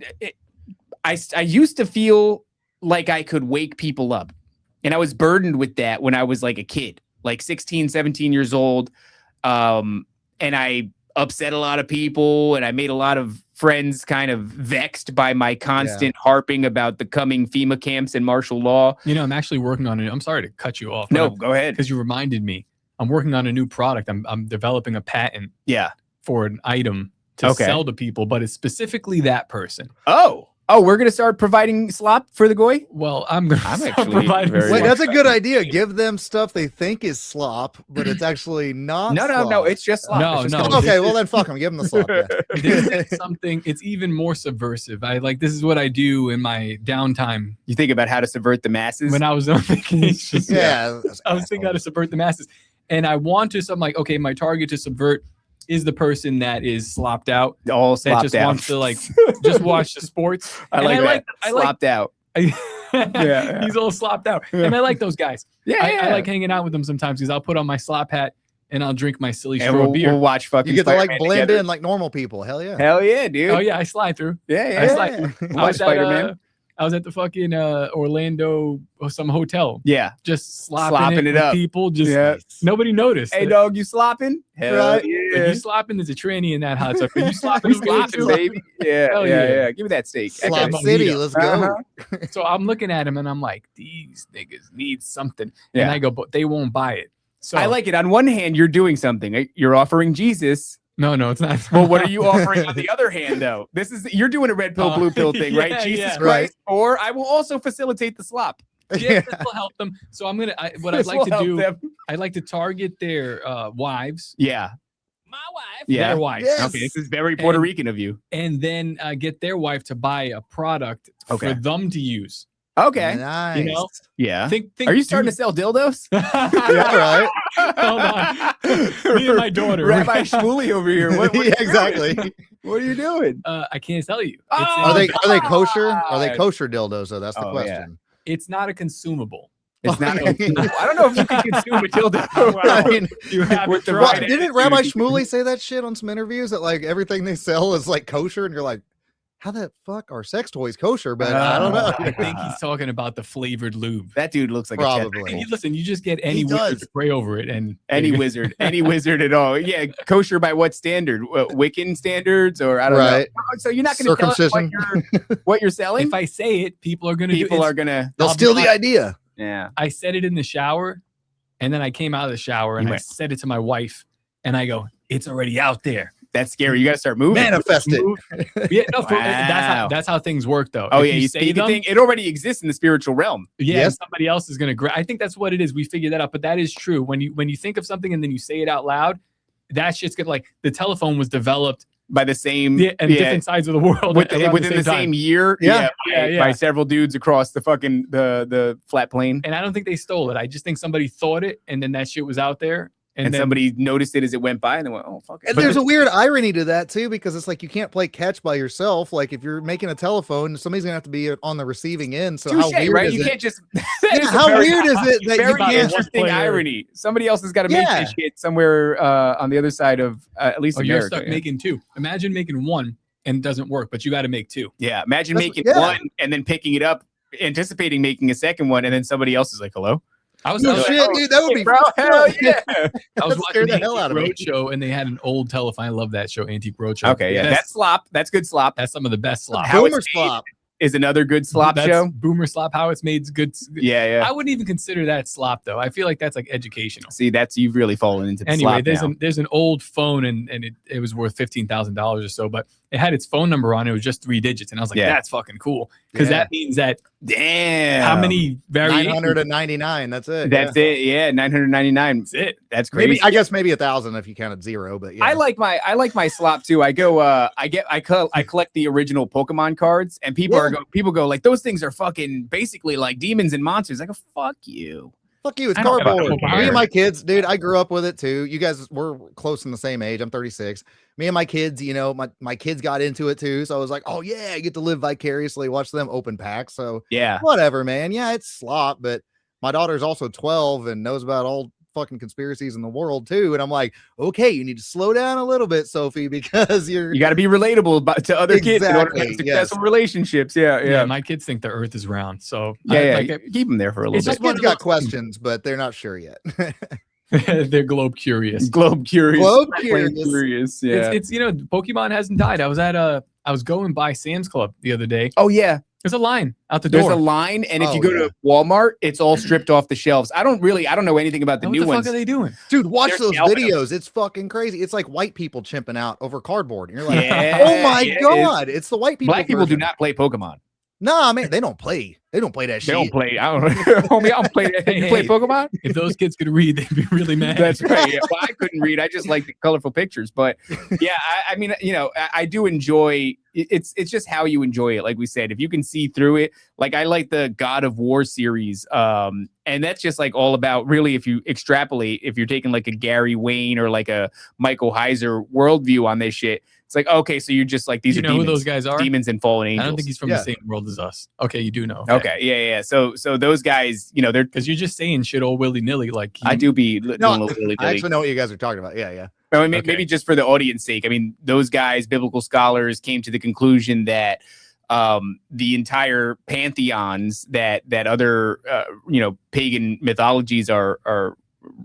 I used to feel like I could wake people up, and I was burdened with that when I was like a kid, like 16, 17 years old. And I upset a lot of people, and I made a lot of friends kind of vexed by my constant harping about the coming FEMA camps and martial law. You know, I'm actually working on it. I'm sorry to cut you off. No, go ahead. Because you reminded me. I'm working on a new product. I'm developing a patent Yeah. for an item to Okay. sell to people, but it's specifically that person. Oh, Oh, we're gonna start providing slop for the goy. Well, I'm gonna I'm start actually providing very- Wait, slop. that's a good idea. Give them stuff they think is slop, but it's actually not. No, slop. it's just slop. No, It's just no. gonna- Okay, well then fuck them. Give them the slop. Yeah. This is something. It's even more subversive. I like. This is what I do in my downtime You think about how to subvert the masses. when I was on vacation. Yeah. I was thinking how to subvert the masses, and I want to. So I'm like, okay, my target to subvert is the person that is slopped out, all that slopped just out. wants to like just watch the sports. I And like that. I like. Slopped out. Yeah. He's all slopped out, and I like those guys. Yeah, I like hanging out with them sometimes because I'll put on my slop hat and I'll drink my silly And straw we'll, beer. we'll watch fucking. You get to like Spider-Man blend together. in like normal people. Hell yeah. Hell yeah, dude. Oh yeah, I slide through. Yeah, I yeah. slide through. We'll I was watch at, Spider-Man. I was at the fucking Orlando or some hotel, Yeah. just Slopping slopping it with up. people. Just Yeah. nobody noticed. Hey, dog, you slopping? Hell Right. If yeah. you slopping, there's a tranny in that hot tub. If you slopping, We slopping, baby. Yeah, Hell yeah, yeah. yeah. Give me that steak. Slop Okay. City. Mojito. Let's go. Uh-huh. So I'm looking at him and I'm like, these niggas need something. Yeah. And I go, but they won't buy it. So I like it. On one hand, you're doing something. You're offering Jesus. no, it's not. Well, what are you offering on the other hand, though? You're doing a red pill, blue pill thing, right? yeah, Jesus yeah. Christ. Or I will also facilitate the slop. Yeah, this will help them. So I'm gonna. What I'd This like will to help do, them. I'd like to target their wives, Yeah. my wife, Yeah. their wives, Yes. Okay, this is very Puerto And- Rican of you. and then get their wife to buy a product Okay. for them to use. Okay. Nice. You know? Yeah. Think Are you starting to sell dildos? Yeah, right. Hold on. Me and my daughter. Rabbi Shmuley over here. What are Yeah, you exactly. doing? What are you doing? I can't tell you. Oh, Are they kosher? Are they God. kosher dildos though? That's the Oh, yeah. question. It's not a consumable. It's not. Okay. I don't know if you can consume a dildo. I mean, You have With to the try what, right it. didn't Rabbi Shmuley say that shit on some interviews that like everything they sell is like kosher, and you're like, how the fuck are sex toys kosher? But I don't know. I think he's talking about the flavored lube. That dude looks like a Probably. tentacle. Listen, you just get any He wizard does. to pray over it, and Any wizard at all. Yeah, kosher by what standard? Wiccan standards, or I don't Right. know. So you're not going to tell us Circumcision. what you're selling. if I say it, people are gonna People do are it. gonna. They'll I'll steal be the idea. Yeah. I said it in the shower, and then I came out of the shower and You I went- said it to my wife, and I go, "It's already out there." That's scary. You got to start moving. Manifest it. Yeah, no, Wow. that's how things work, though. Oh If yeah, you say speak a them, thing. It already exists in the spiritual realm. yeah, Yes. somebody else is gonna. I think that's what it is. We figured that out, but that is true. When you think of something and then you say it out loud, that shit's good. Like the telephone was developed, By the same, and different sides of the world around within the same time. year, Yeah. by several dudes across the fucking the flat plane, And I don't think they stole it. I just think somebody thought it, and then that shit was out there, and then somebody noticed it as it went by, and they went, "Oh fuck!" And there's a weird irony to that too, because it's like you can't play catch by yourself. Like if you're making a telephone, somebody's gonna have to be on the receiving end. So how Touche, weird right? is You it? can't just. Yeah, That is a how very- weird is it that you Very can't? interesting player. irony. Somebody else has got to make Yeah. this shit somewhere on the other side of at least oh, you're America. stuck yeah. making two. Imagine making one and it doesn't work, but you got to make two. Yeah, imagine That's- making yeah. one and then picking it up, anticipating making a second one, and then somebody else is like, "Hello." I was, No I was, shit, dude. That would Hey, be bro. Hell yeah. I was That watching scared the the hell out of me. Antique Roadshow, and they had an old telephone. I love that show, Antique Roadshow. Okay, yeah, that's, that's slop. That's good slop. that's some of the best slop. How it's Boomer made. slop. Is another good slop That's show. Boomer slop. How it's made is good. Yeah, yeah. I wouldn't even consider that slop though. I feel like that's like educational. See, that's you've really fallen into the Anyway, slop there's an old phone and it was worth $15,000 or so, but it had its phone number on it. It was just 3 digits, and I was like, Yeah. that's fucking cool because Yeah. that means that Damn. how many variations? 999. That's it. That's it. Yeah, 999. That's it. That's crazy. Maybe I guess maybe 1,000 if you counted zero. But yeah, I like my slop too. I go I collect the original Pokemon cards, and people go like, those things are fucking basically like demons and monsters. I go, fuck you. Fuck you. It's I don't have a cardboard. Pokemon. Me and my kids, dude, I grew up with it too. You guys were close in the same age. I'm 36. Me and my kids, you know, my kids got into it too. So I was like, oh yeah, I get to live vicariously, watch them open packs. So Yeah. whatever, man. Yeah, it's slop, but my daughter's also 12 and knows about all fucking conspiracies in the world too. And I'm like, okay, you need to slow down a little bit, Sophie, because You got to be relatable to other kids in order to have Exactly, successful relationships. Yeah, Yeah, yeah. my kids think the Earth is round, so Yeah, like, keep them there for a little It's my bit. just one kids of got those- questions, but they're not sure yet. they're globe curious. Globe curious. Globe Plain curious. Yeah. It's you know, Pokemon hasn't died. I was going by Sam's Club the other day, Oh yeah. There's a line out the door. There's a line, and if you Oh, go yeah. to Walmart, it's all stripped off the shelves. I don't know anything about the What new the fuck ones. are they doing? Dude, watch They're those scalping 'em. videos. It's fucking crazy. It's like white people chimping out over cardboard. And you're like, Yeah, oh my yeah, God. It's the white people. Black people do version. not play Pokemon. Nah, man, they don't play. They don't play that They shit. don't play. I don't know. Homie, I don't play that. You play Hey. Pokemon? If those kids could read, they'd be really mad. That's right. Yeah. Well, I couldn't read. I just like the colorful pictures. But yeah, I mean, you know, I do enjoy it's just how you enjoy it. Like we said, if you can see through it, like I like the God of War series. And that's just like all about really, if you extrapolate, if you're taking like a Gary Wayne or like a Michael Heiser worldview on this shit, it's like, okay, so you're just like, these you are know demons, who those guys are? demons and fallen angels. I don't think he's from Yeah. the same world as us. Okay, you do know. Okay. Yeah. So those guys, you know, they're, Because you're just saying shit all willy nilly. Like I do be No, doing a little I actually know what you guys are talking about. Yeah, yeah. I mean, Okay. maybe just for the audience sake. I mean, those guys, biblical scholars, came to the conclusion that the entire pantheons that other pagan mythologies are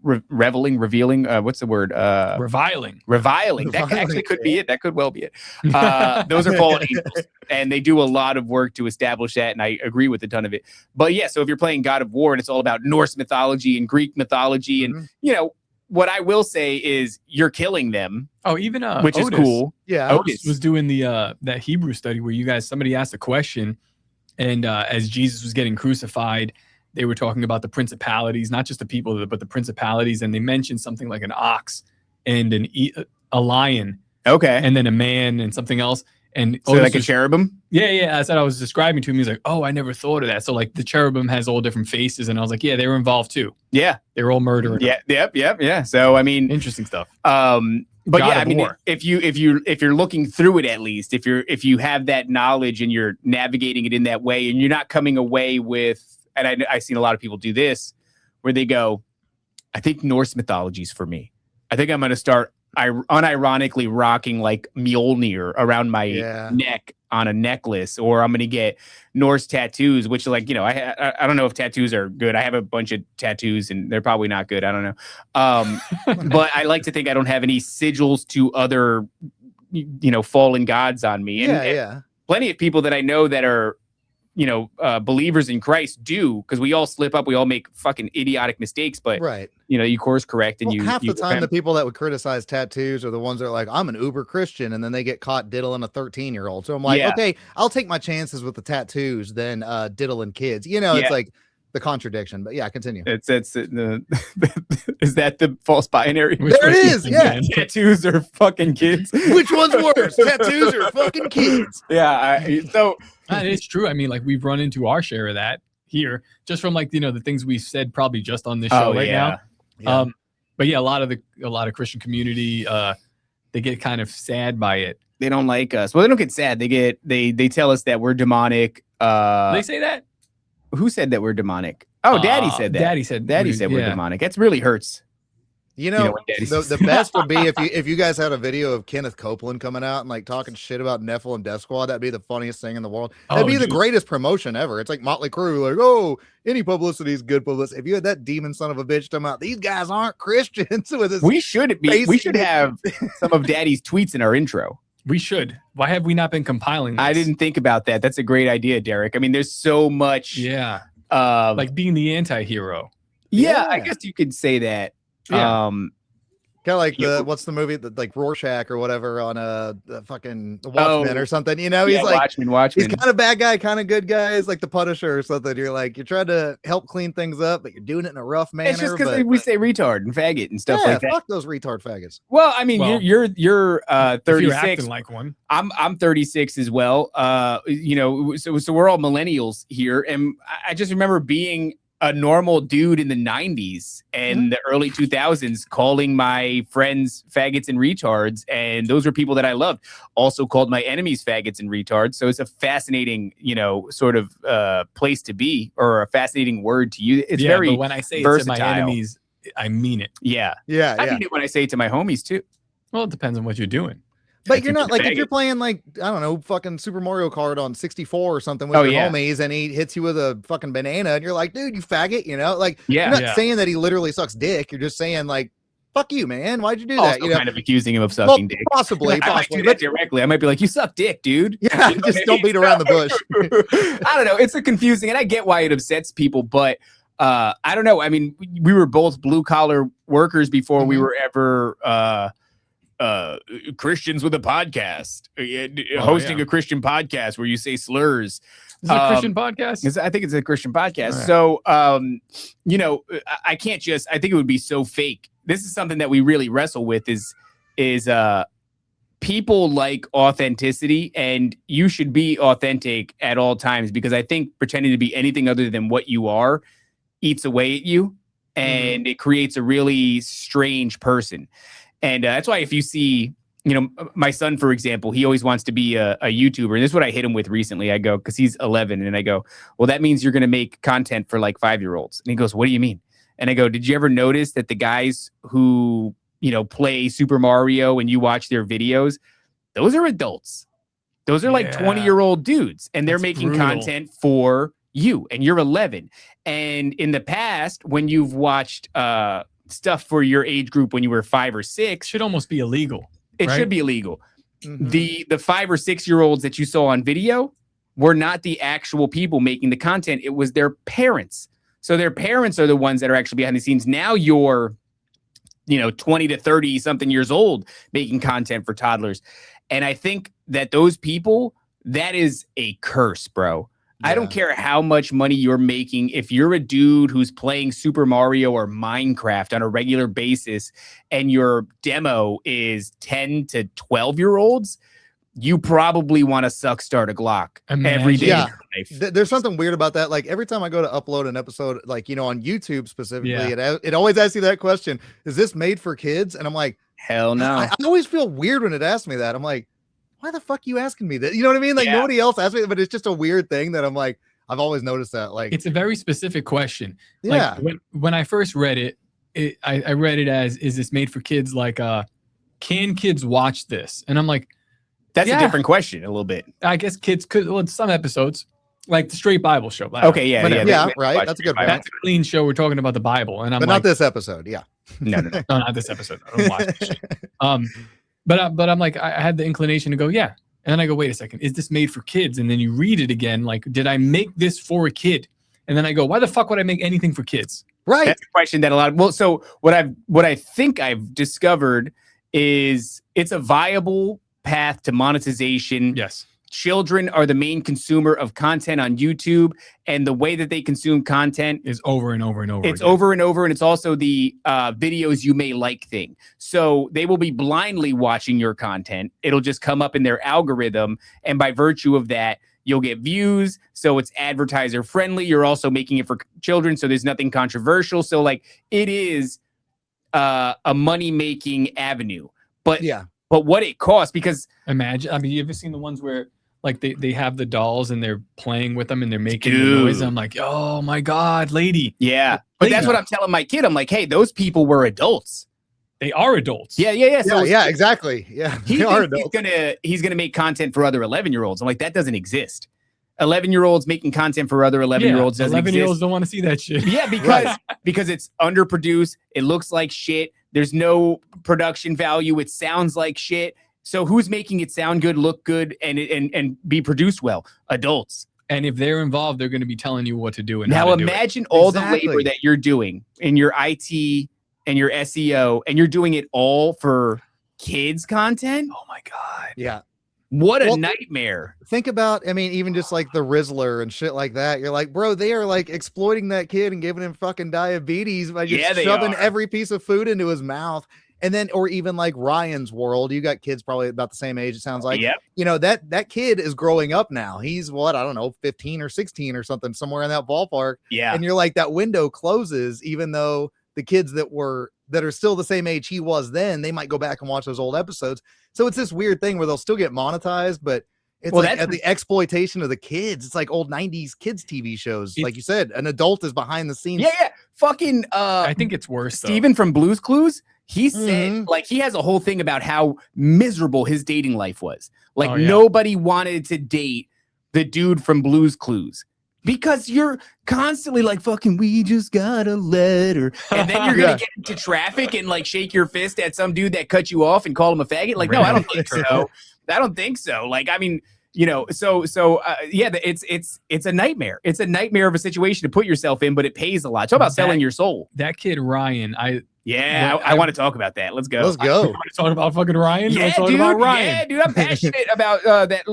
revealing. What's the word? reviling. Reviling. That Reviling, actually could be it. That could well be it. Those are fallen angels, and they do a lot of work to establish that. And I agree with a ton of it. But yeah, so if you're playing God of War and it's all about Norse mythology and Greek mythology, and you know what I will say is you're killing them, Oh, even which is Otis. cool. Yeah. Otis. Was doing the that Hebrew study where somebody asked a question, and as Jesus was getting crucified, they were talking about the principalities, not just the people, but the principalities, and they mentioned something like an ox and a lion, Okay. and then a man and something else. And So Otis like a was- cherubim? yeah, that's what I was describing to him. He's like, oh, I never thought of that. So like the cherubim has all different faces, and I was like, yeah, they were involved too. Yeah. They were all murdering. them. Yeah. Yeah. So I mean, Interesting stuff. but God yeah, I of mean, War. if you're looking through it, at least if you have that knowledge and you're navigating it in that way, and you're not coming away with, and I've seen a lot of people do this, where they go, I think Norse mythology's for me. I think I'm going to start unironically rocking like Mjolnir around my neck on a necklace, or I'm going to get Norse tattoos, which like, you know, I don't know if tattoos are good. I have a bunch of tattoos and they're probably not good. I don't know. But I like to think I don't have any sigils to other, you know, fallen gods on me. And plenty of people that I know that are, you know, believers in Christ do, because we all slip up, we all make fucking idiotic mistakes, but Right. you know, you course correct, and Well, you half you the time, the people that would criticize tattoos are the ones that are like, I'm an uber Christian, and then they get caught diddling a 13-year-old. So I'm like, Yeah. okay, I'll take my chances with the tattoos than diddling kids. You know, Yeah. it's like the contradiction. But yeah, continue. it's the is that the false binary? There it is. Yeah. Tattoos are fucking kids. Which one's worse? Tattoos or fucking kids? Yeah. It's true. I mean, like we've run into our share of that here, just from like, you know, the things we've said probably just on this show now. Yeah. But yeah, a lot of Christian community, they get kind of sad by it. They don't like us. Well, they don't get sad. They tell us that we're demonic. They say that. Who said that we're demonic? Oh, Daddy said that. Daddy said we're demonic. That's really hurts. You know, what Daddy the says. best would be if you guys had a video of Kenneth Copeland coming out and like talking shit about Nephilim Death Squad. That'd be the funniest thing in the world. That'd be the greatest promotion ever. It's like Motley Crue, like, oh, any publicity is good publicity. If you had that demon son of a bitch talking about these guys aren't Christians with his We should have some of Daddy's tweets in our intro. We should. Why have we not been compiling this? I didn't think about that. That's a great idea, Derek. I mean, there's so much. Yeah. Like, Like being the anti-hero. yeah, I Yeah. guess you could say that. Yeah. kind of like Yeah. what's the movie like Rorschach or whatever on the fucking Watchmen or something. You know, yeah, he's like Watchmen. he's kind of bad guy, kind of good guy. He's like the Punisher or something. You're like you're trying to help clean things up, but you're doing it in a rough manner. It's just because we say retard and faggot and stuff yeah, like that. fuck those retard faggots. Well, I mean, Well, you're If you're 36. acting like one. I'm 36 as well. You know, so we're all millennials here, and I just remember being a normal dude in the 90s and the early 2000s, calling my friends faggots and retards, and those were people that I loved. Also called my enemies faggots and retards. So it's a fascinating, you know, sort of place to be, or a fascinating word to use. It's very but when I say versatile. it to my enemies, I mean it. yeah. Yeah, I yeah. mean it when I say it to my homies too. Well, it depends on what you're doing. But If you're you're not like if faggot. you're playing like I don't know fucking Super Mario Kart on 64 or something with Oh, your yeah. homies, and he hits you with a fucking banana, and you're like, dude, you faggot, you know, like Yeah. you're not Yeah. saying that he literally sucks dick. You're just saying like, fuck you, man. Why'd you do Also that? You know, kind of accusing him of well, sucking dick. possibly, I might do possibly. that directly. I might be like, you suck dick, dude. Yeah, just don't beat around the bush. I don't know. It's a confusing, and I get why it upsets people, but I don't know. I mean, we were both blue collar workers before we were ever Christians with a podcast, hosting a Christian podcast where you say slurs. Is it a Christian podcast? I think it's a Christian podcast. Right. So, you know, I can't just, I think it would be so fake. This is something that we really wrestle with is people like authenticity, and you should be authentic at all times, because I think pretending to be anything other than what you are eats away at you, and it creates a really strange person. And that's why if you see, you know, my son, for example, he always wants to be a YouTuber. And this is what I hit him with recently. I go, because he's 11. And I go, well, that means you're going to make content for like 5-year-olds. And he goes, what do you mean? And I go, did you ever notice that the guys who, you know, play Super Mario and you watch their videos, those are adults. Those are like 20-year-old dudes. And they're making content for you. And you're 11. And in the past, when you've watched stuff for your age group when you were 5 or 6, Should almost be illegal. it should be illegal. The 5 or 6-year-olds that you saw on video were not the actual people making the content. It was their parents. So their parents are the ones that are actually behind the scenes. Now you're, you know, 20 to 30 something years old making content for toddlers. And I think that those people, that is a curse, bro. I don't care how much money you're making. If you're a dude who's playing Super Mario or Minecraft on a regular basis and your demo is 10 to 12-year-olds, you probably want to start a Glock every day. Yeah. There's something weird about that. Like every time I go to upload an episode, like, you know, on YouTube specifically, it always asks you that question. Is this made for kids? And I'm like, hell no. I always feel weird when it asks me that. I'm like, why the fuck are you asking me that? You know what I mean? Like nobody else asked me, but it's just a weird thing that I'm like, I've always noticed that. Like, it's a very specific question. Yeah. Like when I first read it, I read it as, is this made for kids? Like, can kids watch this? And I'm like, that's a different question a little bit. I guess kids could, well, in some episodes, like the Straight Bible Show. Okay, yeah, right. That's a good point. That's a clean show. We're talking about the Bible. And I'm but like, not this episode. Yeah. No. no, not this episode. I don't watch this shit. But I'm like, I had the inclination to go, yeah. And then I go, wait a second, is this made for kids? And then you read it again, like, did I make this for a kid? And then I go, why the fuck would I make anything for kids? Right. That's a question that a lot of, well, so what I think I've discovered is it's a viable path to monetization. Yes. Children are the main consumer of content on YouTube, and the way that they consume content is over and over and over. It's over and over, and it's also the videos you may like thing. So they will be blindly watching your content. It'll just come up in their algorithm, and by virtue of that, you'll get views. So it's advertiser friendly. You're also making it for children, so there's nothing controversial. So like it is a money making avenue. But but what it costs, because imagine, I mean, you ever seen the ones where like they have the dolls and they're playing with them and they're making the noise? I'm like, oh my God, lady. Yeah. But that's what I'm telling my kid. I'm like, hey, those people were adults. They are adults. Yeah. So exactly. Yeah. He thinks he's gonna make content for other 11-year-olds. I'm like, that doesn't exist. 11-year-olds making content for other 11-year-olds doesn't 11-year-olds don't want to see that shit. Yeah, because it's underproduced. It looks like shit. There's no production value. It sounds like shit. So who's making it sound good, look good, and be produced well? Adults. And if they're involved, they're going to be telling you what to do. And now how to imagine all the labor that you're doing in your IT and your SEO, and you're doing it all for kids content. Oh my God. Yeah. What a nightmare. Think about, I mean, even just like the Rizzler and shit like that. You're like, bro, they are like exploiting that kid and giving him fucking diabetes by just shoving every piece of food into his mouth. And then, or even like Ryan's World, you got kids probably about the same age, it sounds like. You know, that kid is growing up now. He's what, I don't know, 15 or 16 or something, somewhere in that ballpark. Yeah. And you're like, that window closes, even though the kids that are still the same age he was then, they might go back and watch those old episodes. So it's this weird thing where they'll still get monetized, but it's like at the exploitation of the kids. It's like old 90s kids TV shows. Like you said, an adult is behind the scenes. Yeah. Fucking I think it's worse. Steven from Blue's Clues, he said like he has a whole thing about how miserable his dating life was. Like nobody wanted to date the dude from Blue's Clues Because you're constantly like, fucking, we just got a letter. And then you're going to get into traffic and like shake your fist at some dude that cut you off and call him a faggot. Like, no, I don't think so. I don't think so. Like, I mean, you know, yeah, it's a nightmare. It's a nightmare of a situation to put yourself in, but it pays a lot. Talk about selling your soul. That kid, Ryan, I want to talk about that. Let's go. Let's go. want to talk about fucking Ryan? Yeah, talk dude. about Ryan. Yeah, dude. I'm passionate about that.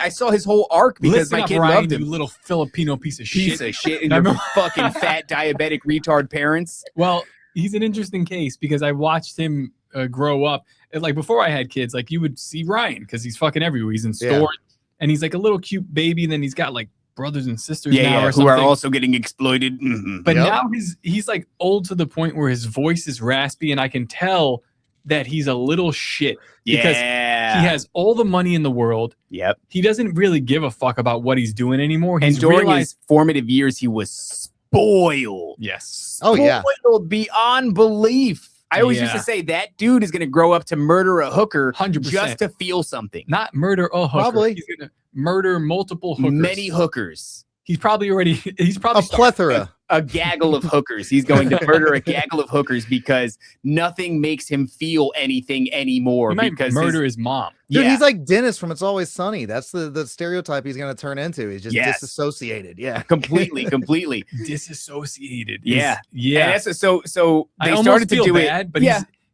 I saw his whole arc because Listen my up, kid Ryan, loved him. you little Filipino piece of shit. Piece of shit. And your fucking fat diabetic retard parents. Well, he's an interesting case because I watched him grow up. And, like, before I had kids, like, you would see Ryan because he's fucking everywhere. He's in stores and he's like a little cute baby. And then he's got like brothers and sisters now or who are something. also getting exploited. Mm-hmm. But now he's like old to the point where his voice is raspy, and I can tell that he's a little shit because he has all the money in the world. Yep. He doesn't really give a fuck about what he's doing anymore. And during his formative years, he was spoiled. Yes. Oh, yeah. Spoiled beyond belief. I always used to say that dude is going to grow up to murder a hooker 100%. just to feel something. Not murder a hooker. Probably. He's going to murder multiple hookers. Many hookers. He's probably A plethora. A gaggle of hookers. He's going to murder a gaggle of hookers because nothing makes him feel anything anymore. He might because murder his mom. Dude, he's like Dennis from It's Always Sunny. That's the stereotype he's going to turn into. He's just disassociated. Yeah. completely. Disassociated. Yeah. Yeah. And so they I started to feel do bad, it. But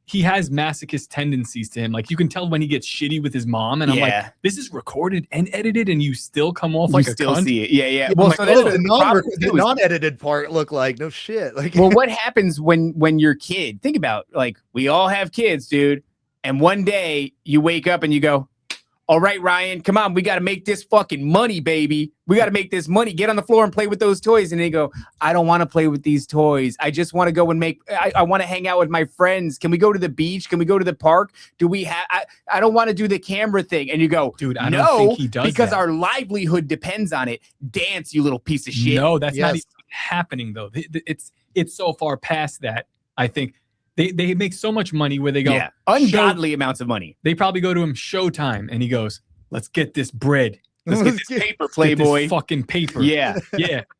he has masochist tendencies to him. Like, you can tell when he gets shitty with his mom, and I'm like, this is recorded and edited, and you still come off like a cunt. See it. Yeah. Well, Well, so that's the non-edited part look like no shit. Like, well, what happens when your kid? Think about, like, we all have kids, dude. And one day you wake up and you go, all right, Ryan, come on. We got to make this fucking money, baby. We got to make this money. Get on the floor and play with those toys. And they go, I don't want to play with these toys. I just want to go and I want to hang out with my friends. Can we go to the beach? Can we go to the park? I don't want to do the camera thing. And you go, dude, I don't think he does because that. our livelihood depends on it. Dance, you little piece of shit. No, that's not even happening, though. It's so far past that, I think. They make so much money where they go, ungodly amounts of money. They probably go to him Showtime, and he goes, let's get this bread. Let's get this paper, Playboy. This fucking paper. Yeah.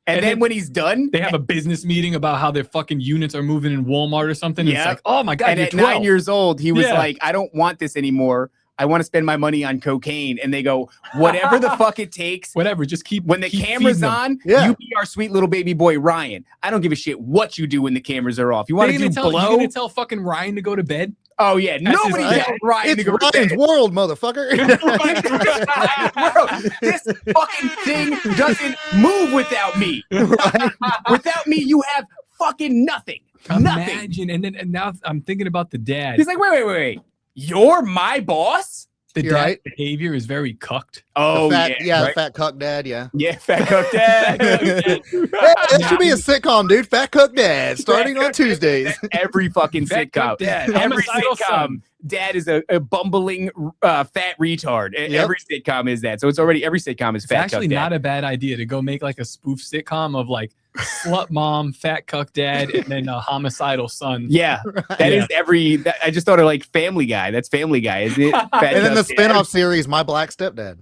And then when he's done, they have a business meeting about how their fucking units are moving in Walmart or something. Yeah. It's like, oh my God, and you're at 12. 9 years old, he was like, I don't want this anymore. I want to spend my money on cocaine. And they go, whatever the fuck it takes. Whatever, just keep. When the camera's on, you be our sweet little baby boy, Ryan. I don't give a shit what you do when the cameras are off. You want to do blow? You're going to tell fucking Ryan to go to bed? Oh, yeah. Nobody tells Ryan to go to bed. It's Ryan's world, motherfucker. Bro, this fucking thing doesn't move without me. Without me, you have fucking nothing. Imagine. And now I'm thinking about the dad. He's like, wait. You're my boss? The dad's behavior is very cucked. Oh, the fat cuck dad, yeah. Yeah, fat cuck dad. That should be a sitcom, dude. Fat cuck dad, starting on Tuesdays. Every fucking sitcom. Dad. Every sitcom. Dad is a bumbling fat retard. Every sitcom is that. So it's already, every sitcom is fat cuck dad. It's actually not a bad idea to go make like a spoof sitcom of like slut mom, fat cuck dad, and then a homicidal son. Yeah, that is every. I just thought of like Family Guy. That's Family Guy, isn't it? And then the spinoff series, My Black Stepdad.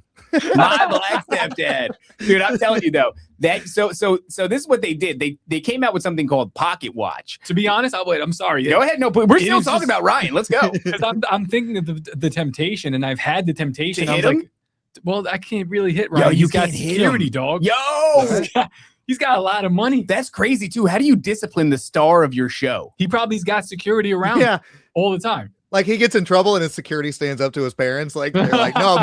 My Black Stepdad, dude. I'm telling you though, that so this is what they did. They came out with something called Pocket Watch. To be honest, I'm sorry. Go ahead. No, but we're still talking about Ryan. Let's go. Because I'm thinking of the temptation, and I've had the temptation. To hit I'm him? like, well, I can't really hit Ryan. Yo, He's got security, dog. Yo. He's got a lot of money. That's crazy too. How do you discipline the star of your show? He probably's got security around him all the time. Like, he gets in trouble and his security stands up to his parents. Like, they're like, no.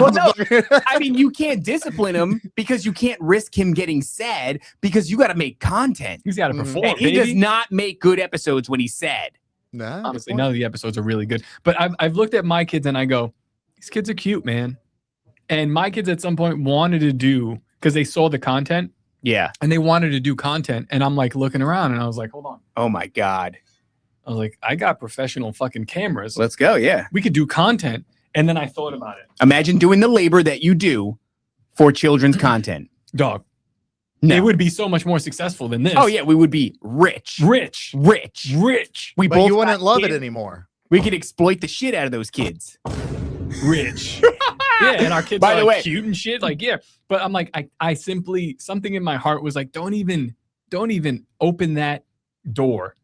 I mean, you can't displin him because you can't risk him getting sad because you got to make content. He's got to perform. And he does not make good episodes when he's sad. No, honestly, none of the episodes are really good. But I've looked at my kids and I go, these kids are cute, man. And my kids at some point wanted to do, because they saw the content. Yeah. And they wanted to do content. And I'm like looking around and I was like, hold on. Oh my God. I was like, I got professional fucking cameras. Let's go. Yeah. We could do content. And then I thought about it. Imagine doing the labor that you do for children's content. Dog. No. It would be so much more successful than this. Oh yeah. We would be rich. Rich. We but both you wouldn't love kids. it anymore. We could exploit the shit out of those kids. Rich. Yeah, and our kids By are the like way- cute and shit. Like, yeah. But I'm like, I simply, something in my heart was like, don't even open that door.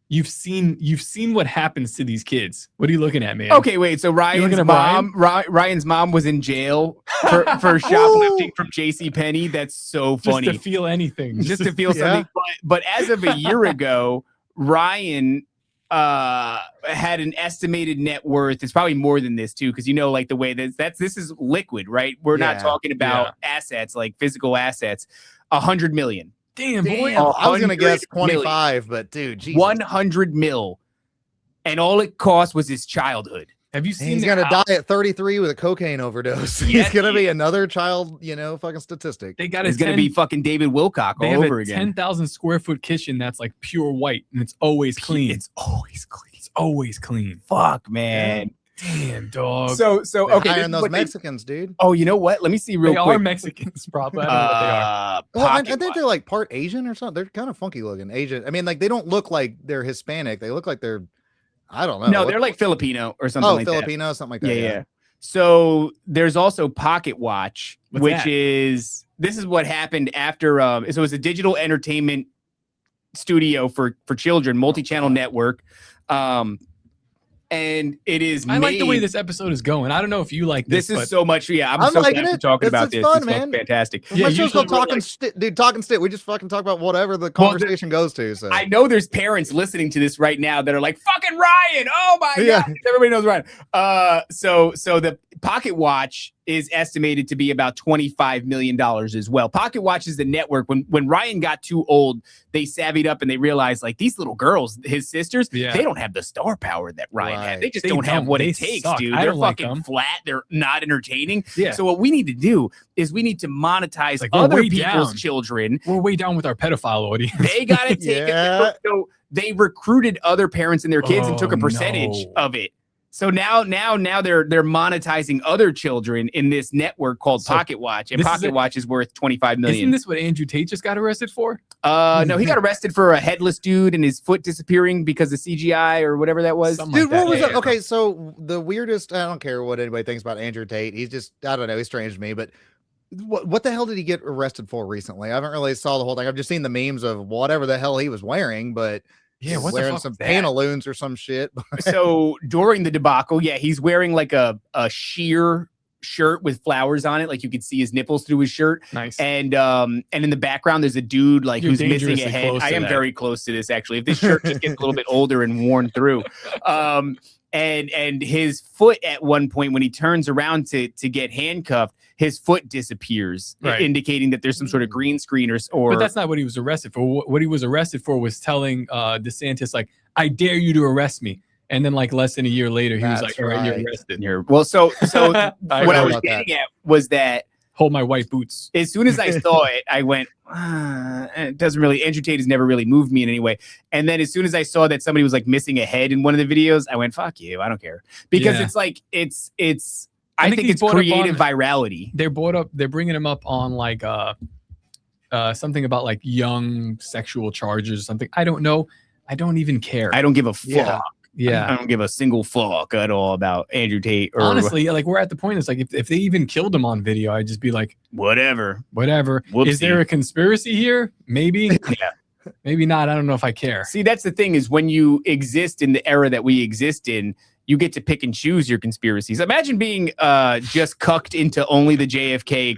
You've seen what happens to these kids. What are you looking at, man? Okay, wait. So Ryan's at mom, Ryan's mom was in jail for shoplifting from JCPenney. That's so Just funny. to feel anything. Just to feel something. But as of a year ago, Ryan had an estimated net worth. It's probably more than this too, because like the way this is liquid, right? We're not talking about assets, like physical assets. 100 million. Damn, boy. I was gonna guess 100 25, but dude, Jesus. 100 mil, and all it cost was his childhood. Have you And seen? he's their gonna house? die at 33 with a cocaine overdose. Yes, He's gonna he be another child, fucking statistic. They got It's gonna be fucking David Wilcock They all have over a again. 10,000 square foot kitchen that's like pure white and it's always clean. It's always clean. It's always clean. Fuck, man. Damn, dog. So They're okay. hiring this is those what they- Mexicans, dude. Oh, you know what? Let me see real They quick. are Mexicans, probably. I don't know what they are. Well, I Pocket think they're like part Asian or something. They're kind of funky looking Asian. I mean, like they don't look like they're Hispanic. They look like they're, I don't know. No, they're like Filipino or something like Filipino, something like that. that. Yeah. So there's also Pocket Watch, What's which that? is this is what happened after so it's a digital entertainment studio for children, multi-channel network. And it is I like the way made- this episode is going. I don't know if you like This this. is so much. Yeah, I'm I'm so liking glad we're it. talking about It's this. fun, It's fucking man. fantastic. My show's usually called we're Talking like- Stitt, dude. Talking Stitt. We just fucking talk about whatever the conversation goes to. So I know there's parents listening to this right now that are like, fucking Ryan. Oh my Yeah. God. Everybody knows Ryan. So the Pocket Watch is estimated to be about $25 million as well. Pocket Watch is the network. When Ryan got too old, they savvied up and they realized like these little girls, his sisters, Yeah. they don't have the star power that Ryan had. Right. They just They don't have don't. what They it takes, suck. dude. I They're don't like fucking them. flat. They're not entertaining. Yeah. So what we need to do is we need to monetize Like, we're other way people's down. children. We're way down with our pedophile audience. They got to take Yeah. it. So they recruited other parents and their kids and took a Oh, percentage no. of it. So now they're monetizing other children in this network called So Pocket Watch, and this is Pocket it. Watch is worth 25 Isn't million. this what Andrew Tate just got arrested for? No, he got arrested for a headless dude and his foot disappearing because of CGI or whatever that was. Something dude, like what was that. that? Okay, so the weirdest. I don't care what anybody thinks about Andrew Tate. He's just, I don't know. He's strange to me. But what the hell did he get arrested for recently? I haven't really saw the whole thing. I've just seen the memes of whatever the hell he was wearing, but Yeah, he's what the wearing fuck some was that? pantaloons or some shit. So during the debacle, yeah, he's wearing like a sheer shirt with flowers on it, like you could see his nipples through his shirt. Nice. And in the background, there's a dude like You're who's missing a dangerously head. close I to am that. very close to this actually. If this shirt just gets a little bit older and worn through, and his foot at one point when he turns around to get handcuffed, his foot disappears, Right. indicating that there's some sort of green screen or. But that's not what he was arrested for. What he was arrested for was telling DeSantis, like, I dare you to arrest me. And then, like, less than a year later, he was That's like, all right, you're right. arrested. here. Well, so what I forgot was about that. getting at was that Hold my white boots. as soon as I saw it, I went, it doesn't really, Andrew Tate has never really moved me in any way. And then as soon as I saw that somebody was like missing a head in one of the videos, I went, fuck you. I don't care. Because Yeah. it's like, I I think think he's it's brought up creative on- virality. They're bringing him up on like something about like young sexual charges or something. I don't know. I don't even care. I don't give a fuck. Yeah. Yeah. I don't give a single fuck at all about Andrew Tate or Honestly, like we're at the point. It's like if they even killed him on video, I'd just be like, whatever. whatever. Whoopsie. Is there a conspiracy here? Maybe. Yeah. Maybe not. I don't know if I care. See, that's the thing is when you exist in the era that we exist in, you get to pick and choose your conspiracies. Imagine being just cucked into only the JFK,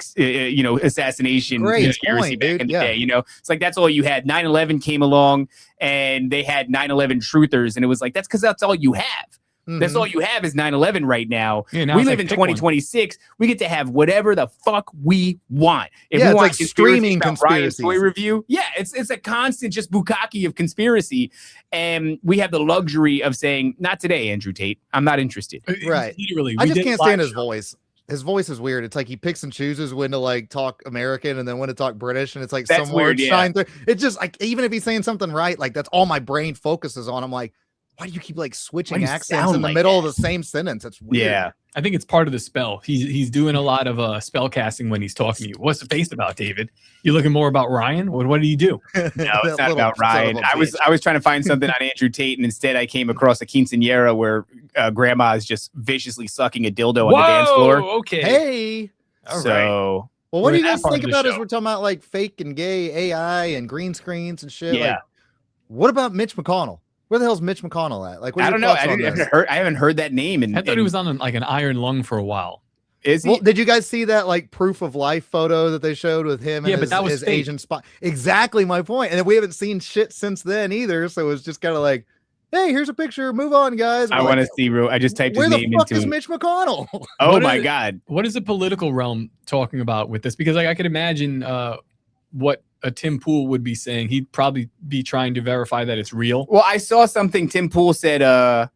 assassination Great conspiracy point, back dude. in the Yeah. day. It's like that's all you had. 9/11 came along, and they had 9/11 truthers, and it was like that's because that's all you have. That's Mhm. all you have is 9/11 right now. Yeah, now We it's live like in pick one. 2026. We get to have whatever the fuck we want. If Yeah, we it's want like conspiracies streaming about Ryan's conspiracies. toy review, yeah, it's a constant just bukkake of conspiracy, and we have the luxury of saying, "Not today, Andrew Tate. I'm not interested." Right. Literally. I we just did can't live stand his show. voice. His voice is weird. It's like he picks and chooses when to like talk American and then when to talk British, and it's like That's some weird, words yeah. shine through. It's just like even if he's saying something right, like that's all my brain focuses on. I'm like, why do you keep like Why switching do you accents sound in the like middle of that? the same sentence? That's weird. Yeah. I think it's part of the spell. He's doing a lot of spell casting when he's talking to you. What's the face about, David? You looking more about Ryan? What do you do? No, it's That not little about son of Ryan. a I was bitch. trying to find something on Andrew Tate, and instead I came across a quinceanera where grandma is just viciously sucking a dildo on the dance floor. Okay. Hey. All right. So Well, what We're do you in that guys part think of the about as show. we're talking about like fake and gay AI and green screens and shit? yeah, Like, what about Mitch McConnell? Where the hell's Mitch McConnell at? Like, what are I your don't know. thoughts on this? I haven't heard that name. And I thought he was on like an iron lung for a while. Is he? Well, did you guys see that like proof of life photo that they showed with him Yeah, and but that was his fake. Asian spot? Exactly my point. And we haven't seen shit since then either. So it's just kind of like, hey, here's a picture. Move on, guys. I want to see. I just typed Where his the name fuck into. is Mitch McConnell? Oh What my is- god! What is the political realm talking about with this? Because like I could imagine what a Tim Pool would be saying. He'd probably be trying to verify that it's real, Well, I saw something. Tim Pool said, that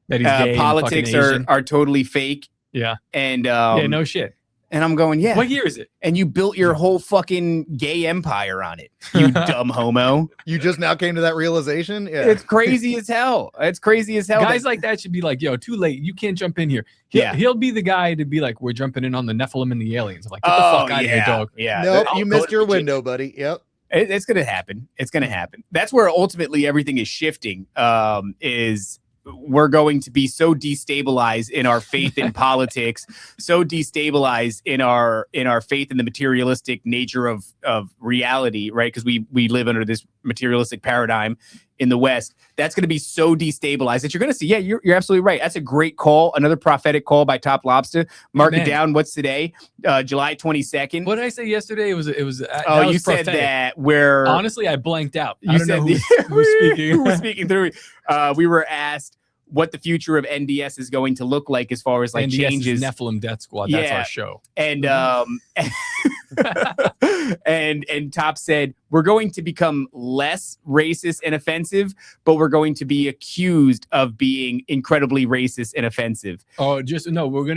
he's gay politics and fucking Asian. are totally fake. Yeah. And Yeah, no shit. and I'm going, yeah. What year is it? And you built your whole fucking gay empire on it, you dumb homo. You just now came to that realization? Yeah. It's crazy as hell. It's crazy as hell. Guys like that should be like, yo, too late. You can't jump in here. He'll be the guy to be like, we're jumping in on the Nephilim and the aliens. I'm like, get the fuck out of here, dog. Yeah. Nope, I'll you go missed to your Virginia. window, buddy. Yep. It's gonna happen. It's gonna happen. That's where ultimately everything is shifting. Is we're going to be so destabilized in our faith in politics, so destabilized in our faith in the materialistic nature of reality, right? Because we live under this materialistic paradigm in the West. That's going to be so destabilized that you're going to see. Yeah, you're absolutely right. That's a great call. Another prophetic call by Top Lobsta. Mark it down. What's today? July 22nd. What did I say yesterday? It was. Oh, you was said prophetic. that where Honestly, I blanked out. I you don't know said who's speaking. who was speaking through. We were asked what the future of NDS is going to look like as far as like NDS changes. is Nephilim Death Squad. That's Yeah. our show. And and Top said we're going to become less racist and offensive, but we're going to be accused of being incredibly racist and offensive. Oh, just no. We're going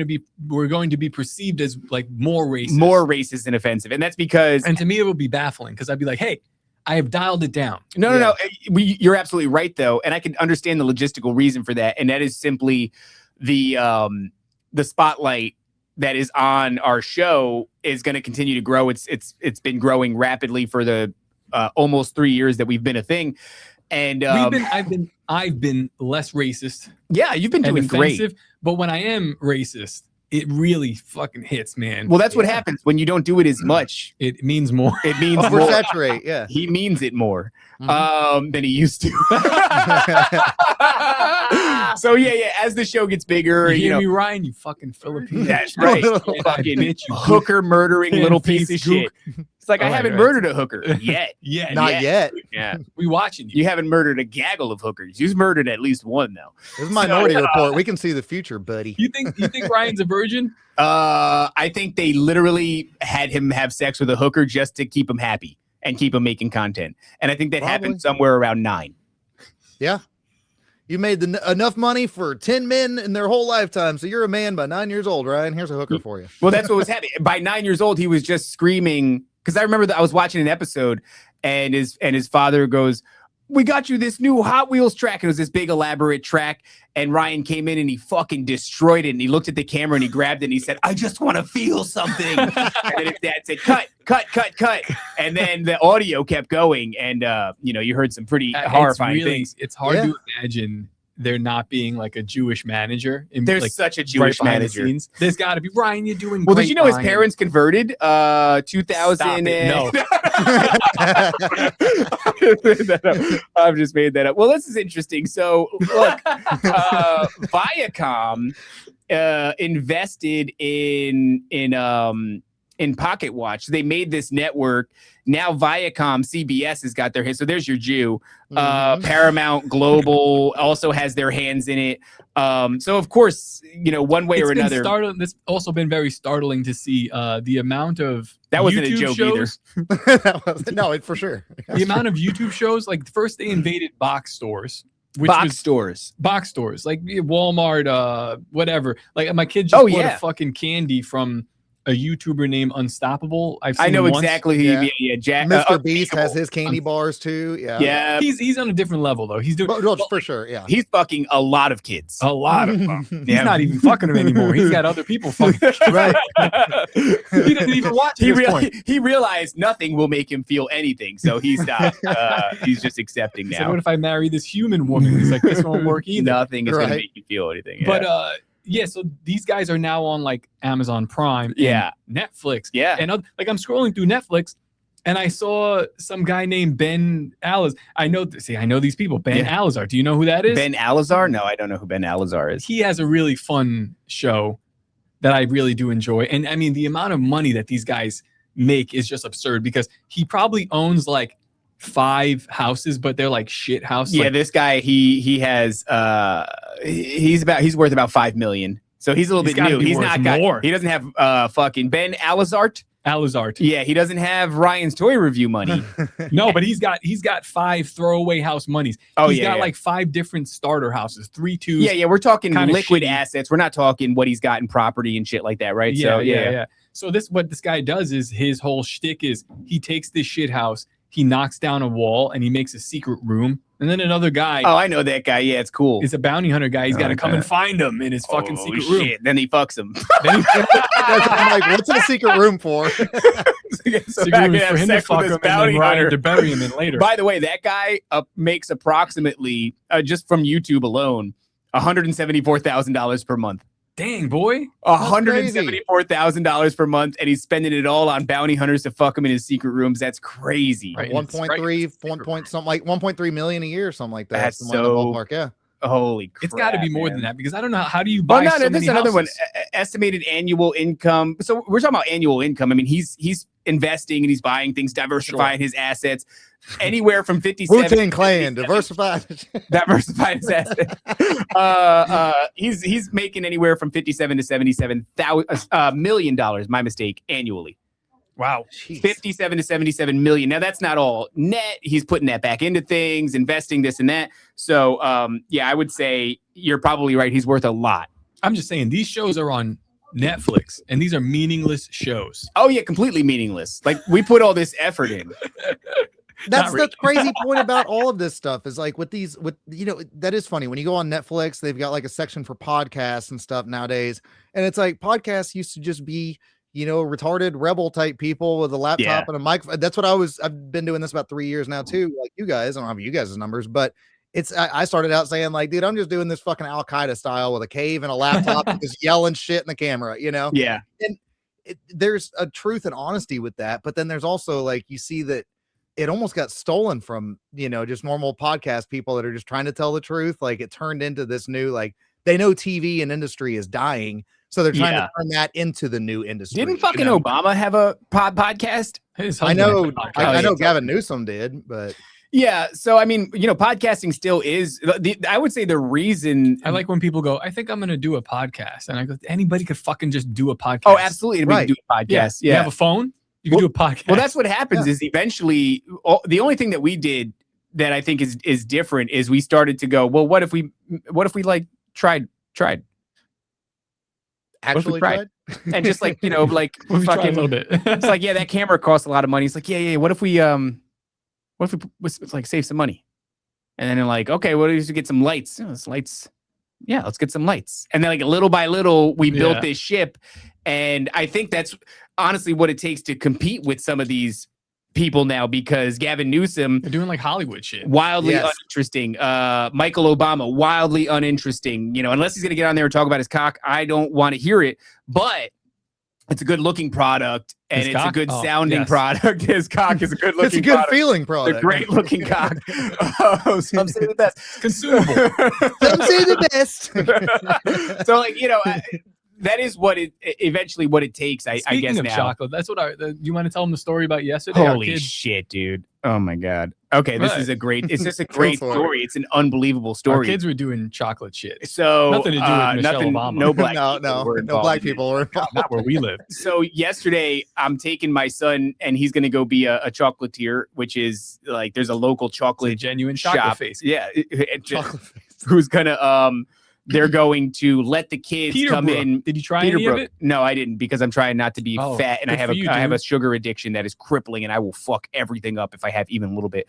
to be perceived as like more racist, More racist and offensive, and that's because. And to me, it would be baffling because I'd be like, hey, I have dialed it down. No. You're absolutely right, though, and I can understand the logistical reason for that, and that is simply the spotlight that is on our show is going to continue to grow. It's been growing rapidly for the almost 3 years that we've been a thing, and I've been less racist. Yeah, you've been and doing great. offensive, but when I am racist, it really fucking hits, man. Well, that's what happens when you don't do it as much. It means more. It means more. Oversaturate, yeah. He means it more Mhm. than he used to. So yeah. As the show gets bigger, You you hear know, me, Ryan? You fucking Filipino. that's right. Fucking bitch, you hooker murdering little piece of face shit. It's like I All right, haven't right. murdered a hooker yet. Yeah, Not yet. Yeah, we watching you. you haven't murdered a gaggle of hookers. You've murdered at least one though. This is Minority Report. We can see the future, buddy. You think Ryan's a virgin? I think they literally had him have sex with a hooker just to keep him happy and keep him making content. And I think that Probably. happened somewhere around 9. Yeah. You made enough money for 10 men in their whole lifetime. So you're a man by 9 years old, Ryan. Here's a hooker for you. Well, that's what was happening. By 9 years old, he was just screaming. Because I remember that I was watching an episode and his father goes, "We got you this new Hot Wheels track." And it was this big elaborate track. And Ryan came in and he fucking destroyed it. And he looked at the camera and he grabbed it and he said, "I just want to feel something." And then his dad said, cut. And then the audio kept going. And, you heard some pretty horrifying things. It's hard Yeah. to imagine there not being like a Jewish manager. There's like, such a right Jewish behind the manager. scenes. There's got to be. Ryan, you're doing Well, great, did you know his Ryan. parents converted? 2000. Stop it. No. I've just made that up. Well, this is interesting. So, look, Viacom invested in Pocket Watch. They made this network. Now Viacom, CBS has got their hands. So there's your Jew. Paramount Global also has their hands in it. So of course, one way or another. It's also been very startling to see the amount of That wasn't YouTube a joke shows, No, for sure. The amount of YouTube shows, like first they invaded box stores. Box stores, like Walmart, whatever. Like my kid just bought a fucking candy from a YouTuber named Unstoppable. I know him once. exactly who Yeah. yeah, Jack. Mr. Beast has his candy bars too. Yeah. Yeah, He's on a different level though. He's doing Well, for sure. Yeah. he's fucking a lot of kids. a lot of them. He's He's not even fucking them anymore. He's got other people fucking. Right. He doesn't even watch he, at this point. he realized nothing will make him feel anything, so he stopped. He's just accepting He said, now. what if I marry this human woman? He's like, this won't work either. Nothing is going to Right. make you feel anything. Yeah. But yeah, so these guys are now on like Amazon Prime, and Yeah. Netflix, yeah, and like I'm scrolling through Netflix, and I saw some guy named Ben Alizar. I know these people. Ben Yeah. Alizar. Do you know who that is? Ben Alizar? No, I don't know who Ben Alizar is. He has a really fun show that I really do enjoy, and I mean the amount of money that these guys make is just absurd because he probably owns like 5 houses, but they're like shit houses. Yeah, Like, this guy he has he's worth about 5 million. So he's a little He's bit gotta new. be He's worth not got more. he doesn't have fucking Ben Alizart. Alizar. Yeah, he doesn't have Ryan's toy review money. No, but he's got 5 throwaway house monies. Oh He's yeah, got yeah. like 5 different starter houses, 3 twos. Yeah, we're talking kinda liquid shitty. assets. We're not talking what he's got in property and shit like that, right? So yeah. So what this guy does is his whole shtick is he takes this shit house, he knocks down a wall, and he makes a secret room. And then another guy Oh, I know that guy. Yeah, it's cool. is a bounty hunter guy. He's got to Okay. come and find him in his fucking Oh, secret room. shit. Then he fucks him. Then he, I'm like, what's in a secret room for? So secret I room can is have for him to sex with fuck this him and bounty then Ryan hunter. to bury him in later. By the way, that guy makes approximately just from YouTube alone $174,000 per month. Dang, boy. $174,000 per month, and he's spending it all on bounty hunters to fuck him in his secret rooms. That's crazy. Right. 1.3 million a year, something like that. That's Somewhere in the so ballpark, yeah. Holy crap. It's got to be more man. than that because I don't know how do you buy Well, no, so no, many there's another one. houses? Estimated annual income. So we're talking about annual income. I mean, he's investing and he's buying things, diversifying his assets, anywing from 57. Wu-Tang Clan, diversified. Diversified his assets. He's making anywhere from 57 to 77 million dollars. My mistake, annually. Wow. 57 to 77 million. Now that's not all net. He's putting that back into things, investing this and that. So yeah, I would say you're probably right. He's worth a lot. I'm just saying these shows are on Netflix and these are meaningless shows. Oh yeah, completely meaningless. Like we put all this effort in. That's Not really. the crazy point about all of this stuff is like with that is funny when you go on Netflix, they've got like a section for podcasts and stuff nowadays. And it's like podcasts used to just be, retarded rebel type people with a laptop and a mic. That's what I've been doing this about 3 years now too. Like you guys, I don't have you guys' numbers, but I started out saying like, dude, I'm just doing this fucking Al-Qaeda style with a cave and a laptop and just yelling shit in the camera, Yeah. And there's a truth and honesty with that. But then there's also like, you see that it almost got stolen from, just normal podcast people that are just trying to tell the truth. Like it turned into this new, like they know TV and industry is dying. So they're trying to turn that into the new industry. Didn't fucking Obama have a podcast? His I husband know, has a podcast. I know Gavin Newsom did, but Yeah. So, I mean, podcasting still is, I would say the reason. I like when people go, I think I'm going to do a podcast. And I go, anybody could fucking just do a podcast. Oh, absolutely. Anybody Right. can do a podcast. You Yeah. have a phone, you can do a podcast. Well, that's what happens is eventually the only thing that we did that I think is different is we started to go, well, what if we like tried actually tried? tried. And just like, like We've tried a fucking, little bit. it's like, yeah, that camera costs a lot of money. It's like, yeah. What if we like save some money? And then they're like, okay, what if we get some lights? Lights. Yeah, let's get some lights. And then like little by little, we built this ship. And I think that's honestly what it takes to compete with some of these people now, because Gavin Newsom, They're doing like Hollywood shit. wildly Yes. uninteresting. Michael Obama, wildly uninteresting. Unless he's going to get on there and talk about his cock, I don't want to hear it. But it's a good looking product, and His it's a cock? good Oh, sounding yes. product. His cock is a good looking It's a good product. feeling It's product. a great looking cock. Oh, some say the best. Consumable. Some say the best. So like, that is what it eventually what it takes. I Speaking guess of now. chocolate, that's what you want to tell them the story about yesterday? Our Holy kid- shit, dude. Oh my God. Okay. This Right. is it's just a great for it. story. It's an unbelievable Our story. kids were doing chocolate shit. So Nothing to do with Michelle Obama. No black no, people were no involved black in it. people were involved. Not where we live. So yesterday I'm taking my son and he's going to go be a chocolatier, which is like, there's a local It's a chocolate genuine chocolate shop. face. Yeah. Chocolate face. Who's going to, they're going to let the kids come in. Did you try any of it? No, I didn't, because I'm trying not to be fat, and I have I have a sugar addiction that is crippling, and I will fuck everything up if I have even a little bit.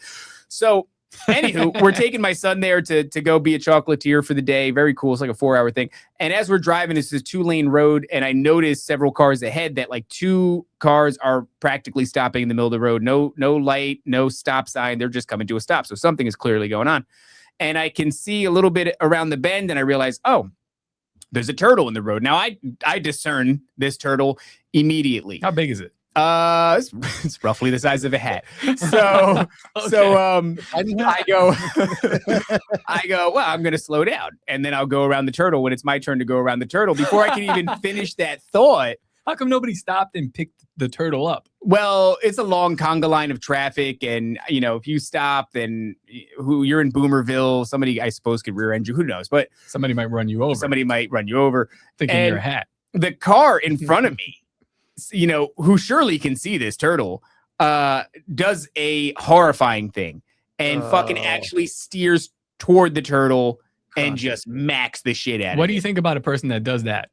So anywho, we're taking my son there to go be a chocolatier for the day. Very cool. It's like a 4-hour thing. And as we're driving, it's this 2-lane road, and I noticed several cars ahead that like 2 cars are practically stopping in the middle of the road. No light, no stop sign. They're just coming to a stop. So something is clearly going on. And I can see a little bit around the bend, and I realize, oh, there's a turtle in the road. Now I discern this turtle immediately. How big is it? It's roughly the size of a hat. So, I go, well, I'm going to slow down, and then I'll go around the turtle when it's my turn to go around the turtle. Before I can even finish that thought, how come nobody stopped and picked the turtle up? Well, it's a long conga line of traffic, and if you stop, then you're in Boomerville, somebody I suppose could rear end you. Who knows? But somebody might run you over. Thinking you're a hat. The car in front of me, who surely can see this turtle, does a horrifying thing and fucking actually steers toward the turtle and just macks the shit out of it. What do you think about a person that does that,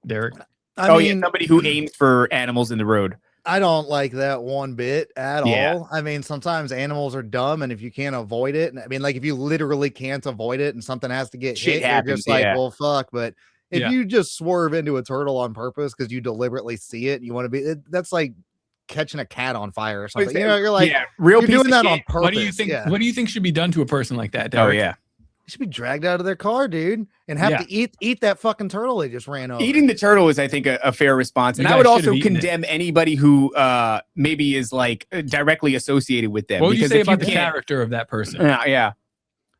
Derek? I mean, somebody who aims for animals in the road. I don't like that one bit at all. I mean, sometimes animals are dumb, and if you can't avoid it, I mean, like if you literally can't avoid it and something has to get hit, you're just like, well, fuck. But if you just swerve into a turtle on purpose because you deliberately see it, and you want to be, that's like catching a cat on fire or something. You're like, you're doing that on purpose. What do you think? What do you think should be done to a person like that, Derek? Oh yeah. Should be dragged out of their car, dude, and have to eat that fucking turtle they just ran over. Eating the turtle is, I think, a fair response. And I would also condemn anybody who maybe is like directly associated with them. What would you say about the character of that person? Yeah.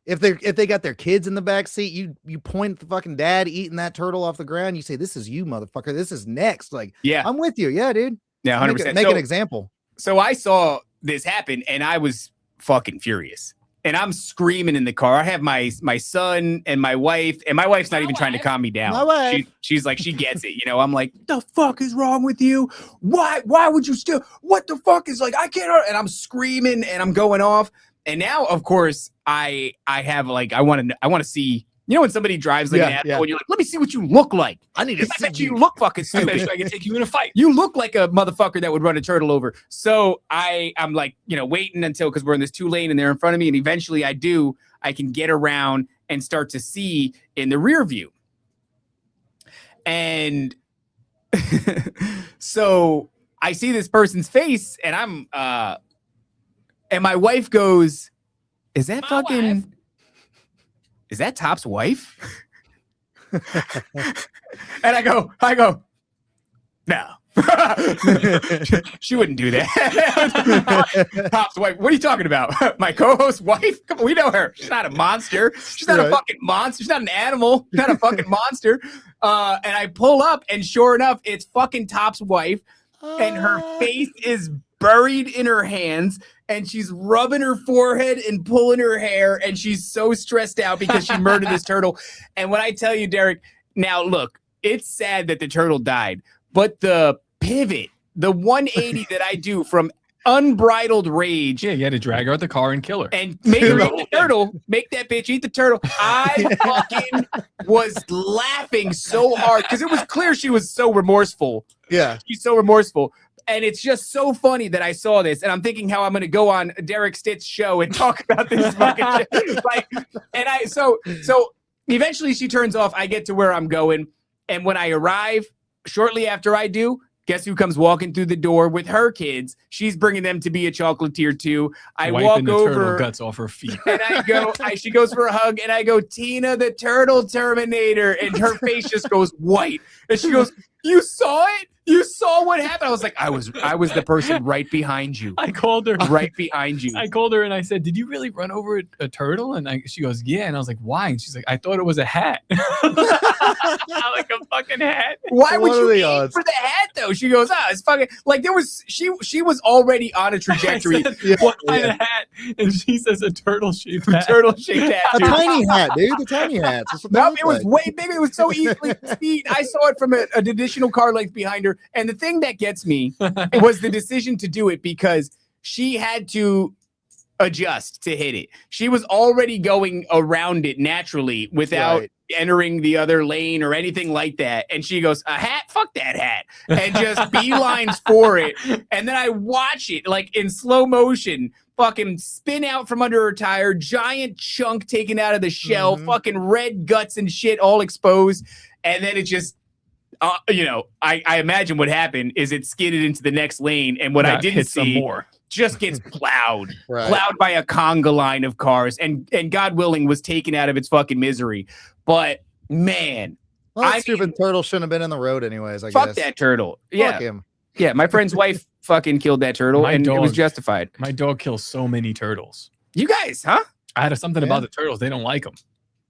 If they got their kids in the back seat, you point at the fucking dad eating that turtle off the ground. You say, "This is you, motherfucker. This is next." Like, I'm with you. Yeah, dude. Yeah, 100%. Make an example. So I saw this happen, and I was fucking furious. And I'm screaming in the car. I have my son and my wife, and my wife's not even trying to calm me down. My wife. She's like, she gets it. I'm like, the fuck is wrong with you? Why would you still? What the fuck is like? I can't. And I'm screaming and I'm going off. And now, of course, I have like I want to see. When somebody drives like an asshole, and you're like, let me see what you look like. I need to see you look fucking stupid. So I can take you in a fight. You look like a motherfucker that would run a turtle over. So I'm like, waiting until, because we're in this 2-lane and they're in front of me. And eventually I can get around and start to see in the rear view. And so I see this person's face, and and my wife goes, is that is that Top's wife? And I go, no. She wouldn't do that. Top's wife. What are you talking about? My co-host's wife? Come on, we know her. She's not a monster. She's not a fucking monster. She's not an animal. She's not a fucking monster. And I pull up, and sure enough, it's fucking Top's wife, and her face is buried in her hands, and she's rubbing her forehead and pulling her hair, and she's so stressed out because she murdered this turtle. And when I tell you, Derek, now look, it's sad that the turtle died, but the pivot, the 180 that I do from unbridled rage. Yeah, you had to drag her out the car and kill her. And make her eat the turtle, make that bitch eat the turtle. I fucking was laughing so hard because it was clear she was so remorseful. Yeah. She's so remorseful. And it's just so funny that I saw this, and I'm thinking how I'm going to go on Derek Stitt's show and talk about this fucking shit. So eventually she turns off. I get to where I'm going, and when I arrive, shortly after I do, guess who comes walking through the door with her kids? She's bringing them to be a chocolatier too. I wiping walk over, turtle guts off her feet, and I go. She goes for a hug, and I go, Tina, the turtle terminator, and her face just goes white, and she goes, "You saw it? You saw what happened?" I was like, I was the person right behind you. I called her right behind you. I called her and I said, "Did you really run over a turtle?" And she goes, "Yeah." And I was like, "Why?" And she's like, "I thought it was a hat." Like a fucking hat. Why would you aim for the hat though? She goes, it's fucking like there was she was already on a trajectory. What kind of hat? And she says a turtle-shaped hat. Turtle-shaped hat. A tiny hat, dude. The tiny hats. No, it was way bigger. It was so easily seen. I saw it from an additional car length behind her. And the thing that gets me was the decision to do it because she had to adjust to hit it. She was already going around it naturally without entering the other lane or anything like that. And she goes, a hat? Fuck that hat. And just beelines for it. And then I watch it like in slow motion, fucking spin out from under her tire, giant chunk taken out of the shell, fucking red guts and shit all exposed. And then it just, I imagine what happened is it skidded into the next lane. And what I didn't see just gets plowed by a conga line of cars. And God willing was taken out of its fucking misery. But man, that stupid turtle shouldn't have been in the road anyways. Fuck that turtle. Fuck him. Yeah, my friend's wife fucking killed that turtle, and it was justified. My dog kills so many turtles. You guys, huh? I had something about the turtles. They don't like them.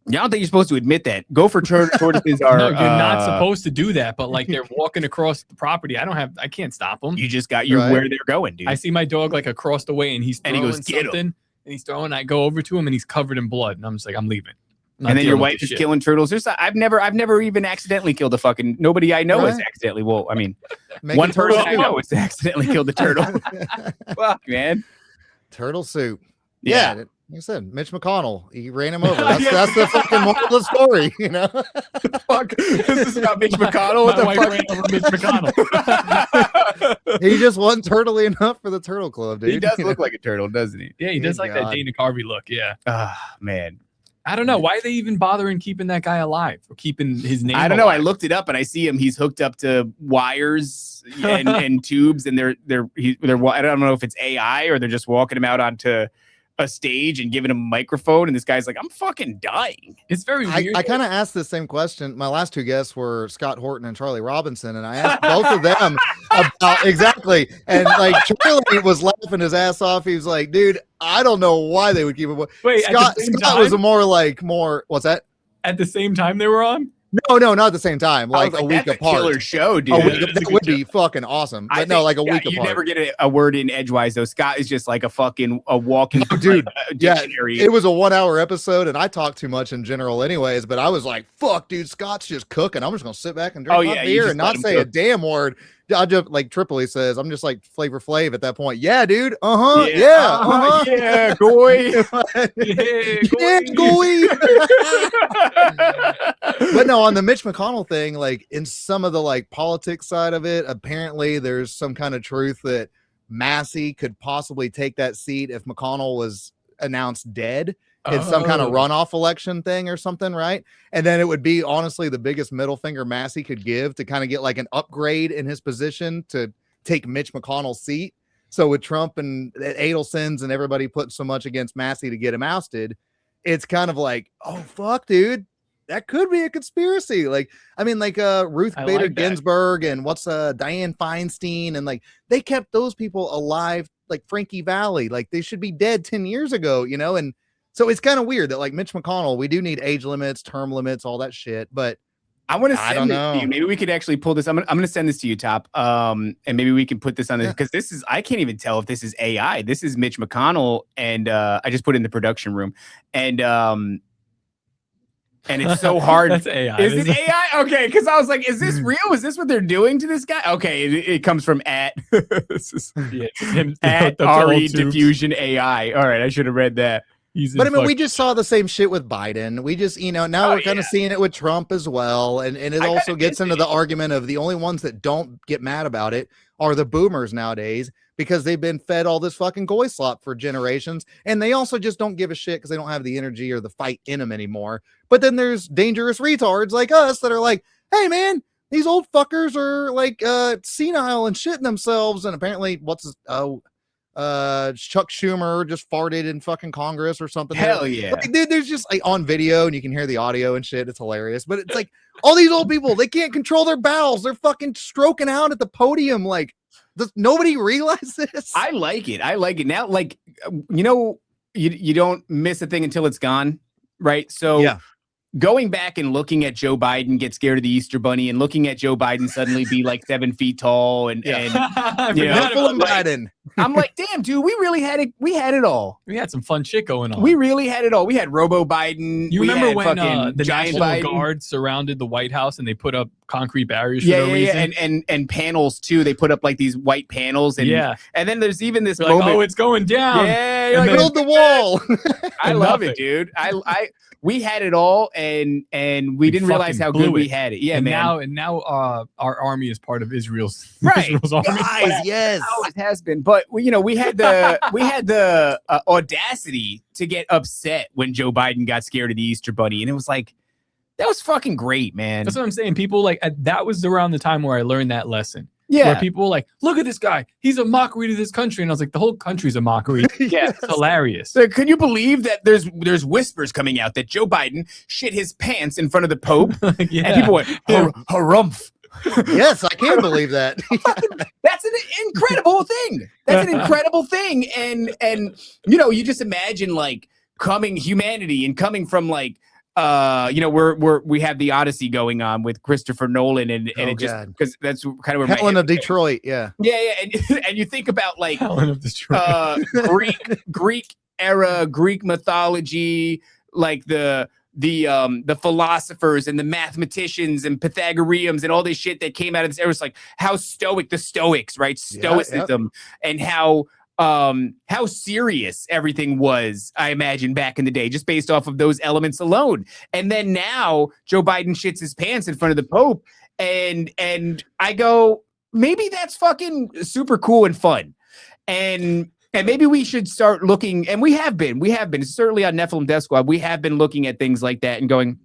Yeah, I don't think you're supposed to admit that. Go for tortoises are. No, you're not supposed to do that. But like they're walking across the property. I can't stop them. You just got where they're going, dude. I see my dog like across the way, and he goes get something, and he's throwing. I go over to him, and he's covered in blood, and I'm just like, I'm leaving. And then your wife is killing turtles. I've never even accidentally killed a fucking nobody I know has accidentally. Well, I mean, one person I know has accidentally killed a turtle. Fuck, man. Turtle soup. Yeah. Like I said, Mitch McConnell, he ran him over. That's the fucking moral of the story, you know? Fuck. This is about Mitch McConnell. What the fuck? Ran over Mitch McConnell. He just wasn't turtly enough for the Turtle Club, dude. He does look like a turtle, doesn't he? Yeah, he does like that Dana Carvey look. Yeah. Man. I don't know. Why are they even bothering keeping that guy alive or keeping his name? I don't know. I looked it up and I see him. He's hooked up to wires and tubes, and they're I don't know if it's AI or they're just walking him out onto a stage and giving him a microphone, and this guy's like, I'm fucking dying. It's very weird. I kind of asked the same question. My last two guests were Scott Horton and Charlie Robinson, and I asked both of them about exactly. And like Charlie was laughing his ass off. He was like, dude, I don't know why they would keep him. Wait, Scott was more what's that? At the same time they were on? No, not at the same time. Like a week apart. Killer show, dude. That would be fucking awesome. But no, like a week apart. You never get a word in edgewise though. Scott is just like a walking dude. Dictionary. It was a 1 hour episode, and I talk too much in general, anyways. But I was like, "Fuck, dude, Scott's just cooking. I'm just gonna sit back and drink my beer and not say a damn word." I just like Tripoli says, I'm just like Flavor Flav at that point. Yeah, dude. Yeah, goy. Goy. But no, on the Mitch McConnell thing, like in some of the like politics side of it, apparently there's some kind of truth that Massey could possibly take that seat if McConnell was announced dead in some kind of runoff election thing or something, right? And then it would be honestly the biggest middle finger Massey could give to kind of get like an upgrade in his position to take Mitch McConnell's seat. So with Trump and Adelson's and everybody putting so much against Massey to get him ousted, it's kind of like, oh fuck, dude, that could be a conspiracy. Like, I mean, like Ruth Bader Ginsburg and Dianne Feinstein, and like they kept those people alive, like Frankie Valli, like they should be dead 10 years ago, you know? And so it's kind of weird that like Mitch McConnell, we do need age limits, term limits, all that shit. But I want to send this to you. Maybe we could actually pull this. I'm gonna send this to you, Top. And maybe we can put this on this because this is, I can't even tell if this is AI. This is Mitch McConnell, and I just put it in the production room, and it's so hard. That's AI. Is it AI? Okay, because I was like, is this real? Is this what they're doing to this guy? Okay, it comes from at this is at RE Diffusion AI. All right, I should have read that. But I mean, we just saw the same shit with Biden. We just, now we're kind of seeing it with Trump as well. And it also gets into the argument of the only ones that don't get mad about it are the boomers nowadays, because they've been fed all this fucking goy slop for generations. And they also just don't give a shit because they don't have the energy or the fight in them anymore. But then there's dangerous retards like us that are like, hey man, these old fuckers are like senile and shitting themselves. And apparently Chuck Schumer just farted in fucking Congress or something. Hell yeah. Like, dude, there's just like on video and you can hear the audio and shit. It's hilarious. But it's like all these old people, they can't control their bowels. They're fucking stroking out at the podium. Like, does nobody realize this? I like it. Now, like, you don't miss a thing until it's gone. Right. So going back and looking at Joe Biden get scared of the Easter Bunny and looking at Joe Biden suddenly be like 7 feet tall and Biden. I'm like, damn, dude, we really had it. We had it all. We had some fun shit going on. We really had it all. We had Robo Biden. You remember when the giant National Guard surrounded the White House and they put up concrete barriers for no reason? And panels too. They put up like these white panels and then there's even this moment. Like, oh, it's going down. Yeah, build the wall. I love it, dude. we had it all, and we didn't realize fucking how good blew we it. had it. Yeah, and man. now our army is part of Israel's Right. Israel's army. Guys, yes. Always has been, but we had the audacity to get upset when Joe Biden got scared of the Easter Bunny, and it was like, that was fucking great, man. That's what I'm saying. People like that was around the time where I learned that lesson. Yeah, Where people were like, look at this guy. He's a mockery to this country. And I was like, the whole country's a mockery. yeah. It's hilarious. So can you believe that there's whispers coming out that Joe Biden shit his pants in front of the Pope, Yeah. and people went harumph. Yes, I can believe that. That's an incredible thing. That's an incredible thing. And you just imagine like coming humanity and coming from like we have the Odyssey going on with Christopher Nolan and it just because that's kind of where Helen of Detroit, yeah. And you think about like Helen of Detroit. Greek era, Greek mythology, like the philosophers and the mathematicians and Pythagoreans and all this shit that came out of this era. It's like how stoic the Stoics, right? Stoicism and how serious everything was, I imagine, back in the day, just based off of those elements alone. And then now Joe Biden shits his pants in front of the Pope, and I go, maybe that's fucking super cool and fun. And maybe we should start looking, and we have been certainly on Nephilim Death Squad, we have been looking at things like that and going,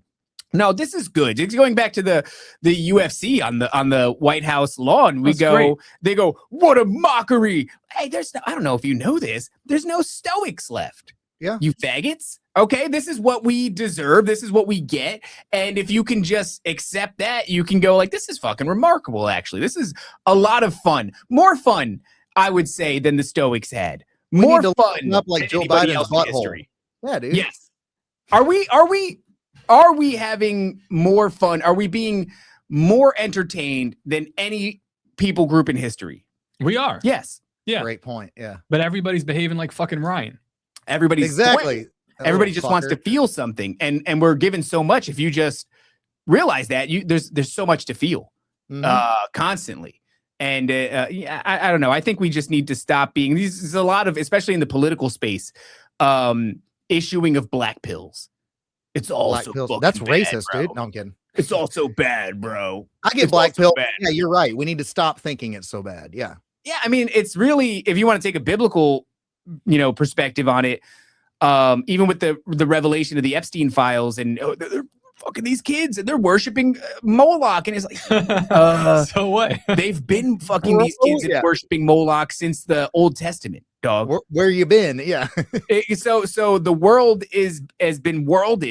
no, this is good. It's going back to the UFC on the White House lawn. They go, what a mockery. Hey, I don't know if you know this. There's no Stoics left. Yeah. You faggots. Okay, this is what we deserve. This is what we get. And if you can just accept that, you can go like, this is fucking remarkable, actually. This is a lot of fun. More fun, I would say, than the Stoics had. More fun up like Joe Biden's butthole. Yeah, dude. Yes. Are we having more fun? Are we being more entertained than any people group in history? We are. Yes. Yeah. Great point. Yeah. But everybody's behaving like fucking Ryan. Everybody's exactly. Everybody just wants to feel something, and we're given so much. If you just realize that there's so much to feel constantly. And I don't know. I think we just need to stop being. There's a lot of, especially in the political space, issuing of black pills. It's also that's bad, racist, bro. dude. No, I'm kidding. It's also bad, bro. I get black pill. Yeah, you're right. We need to stop thinking it's so bad. Yeah. Yeah, I mean, it's really, if you want to take a biblical, perspective on it, even with the revelation of the Epstein files, and they're fucking these kids and they're worshiping Moloch, and it's like, so what? They've been fucking these kids and worshiping Moloch since the Old Testament, dog. Where you been? Yeah. So the world has been whirled,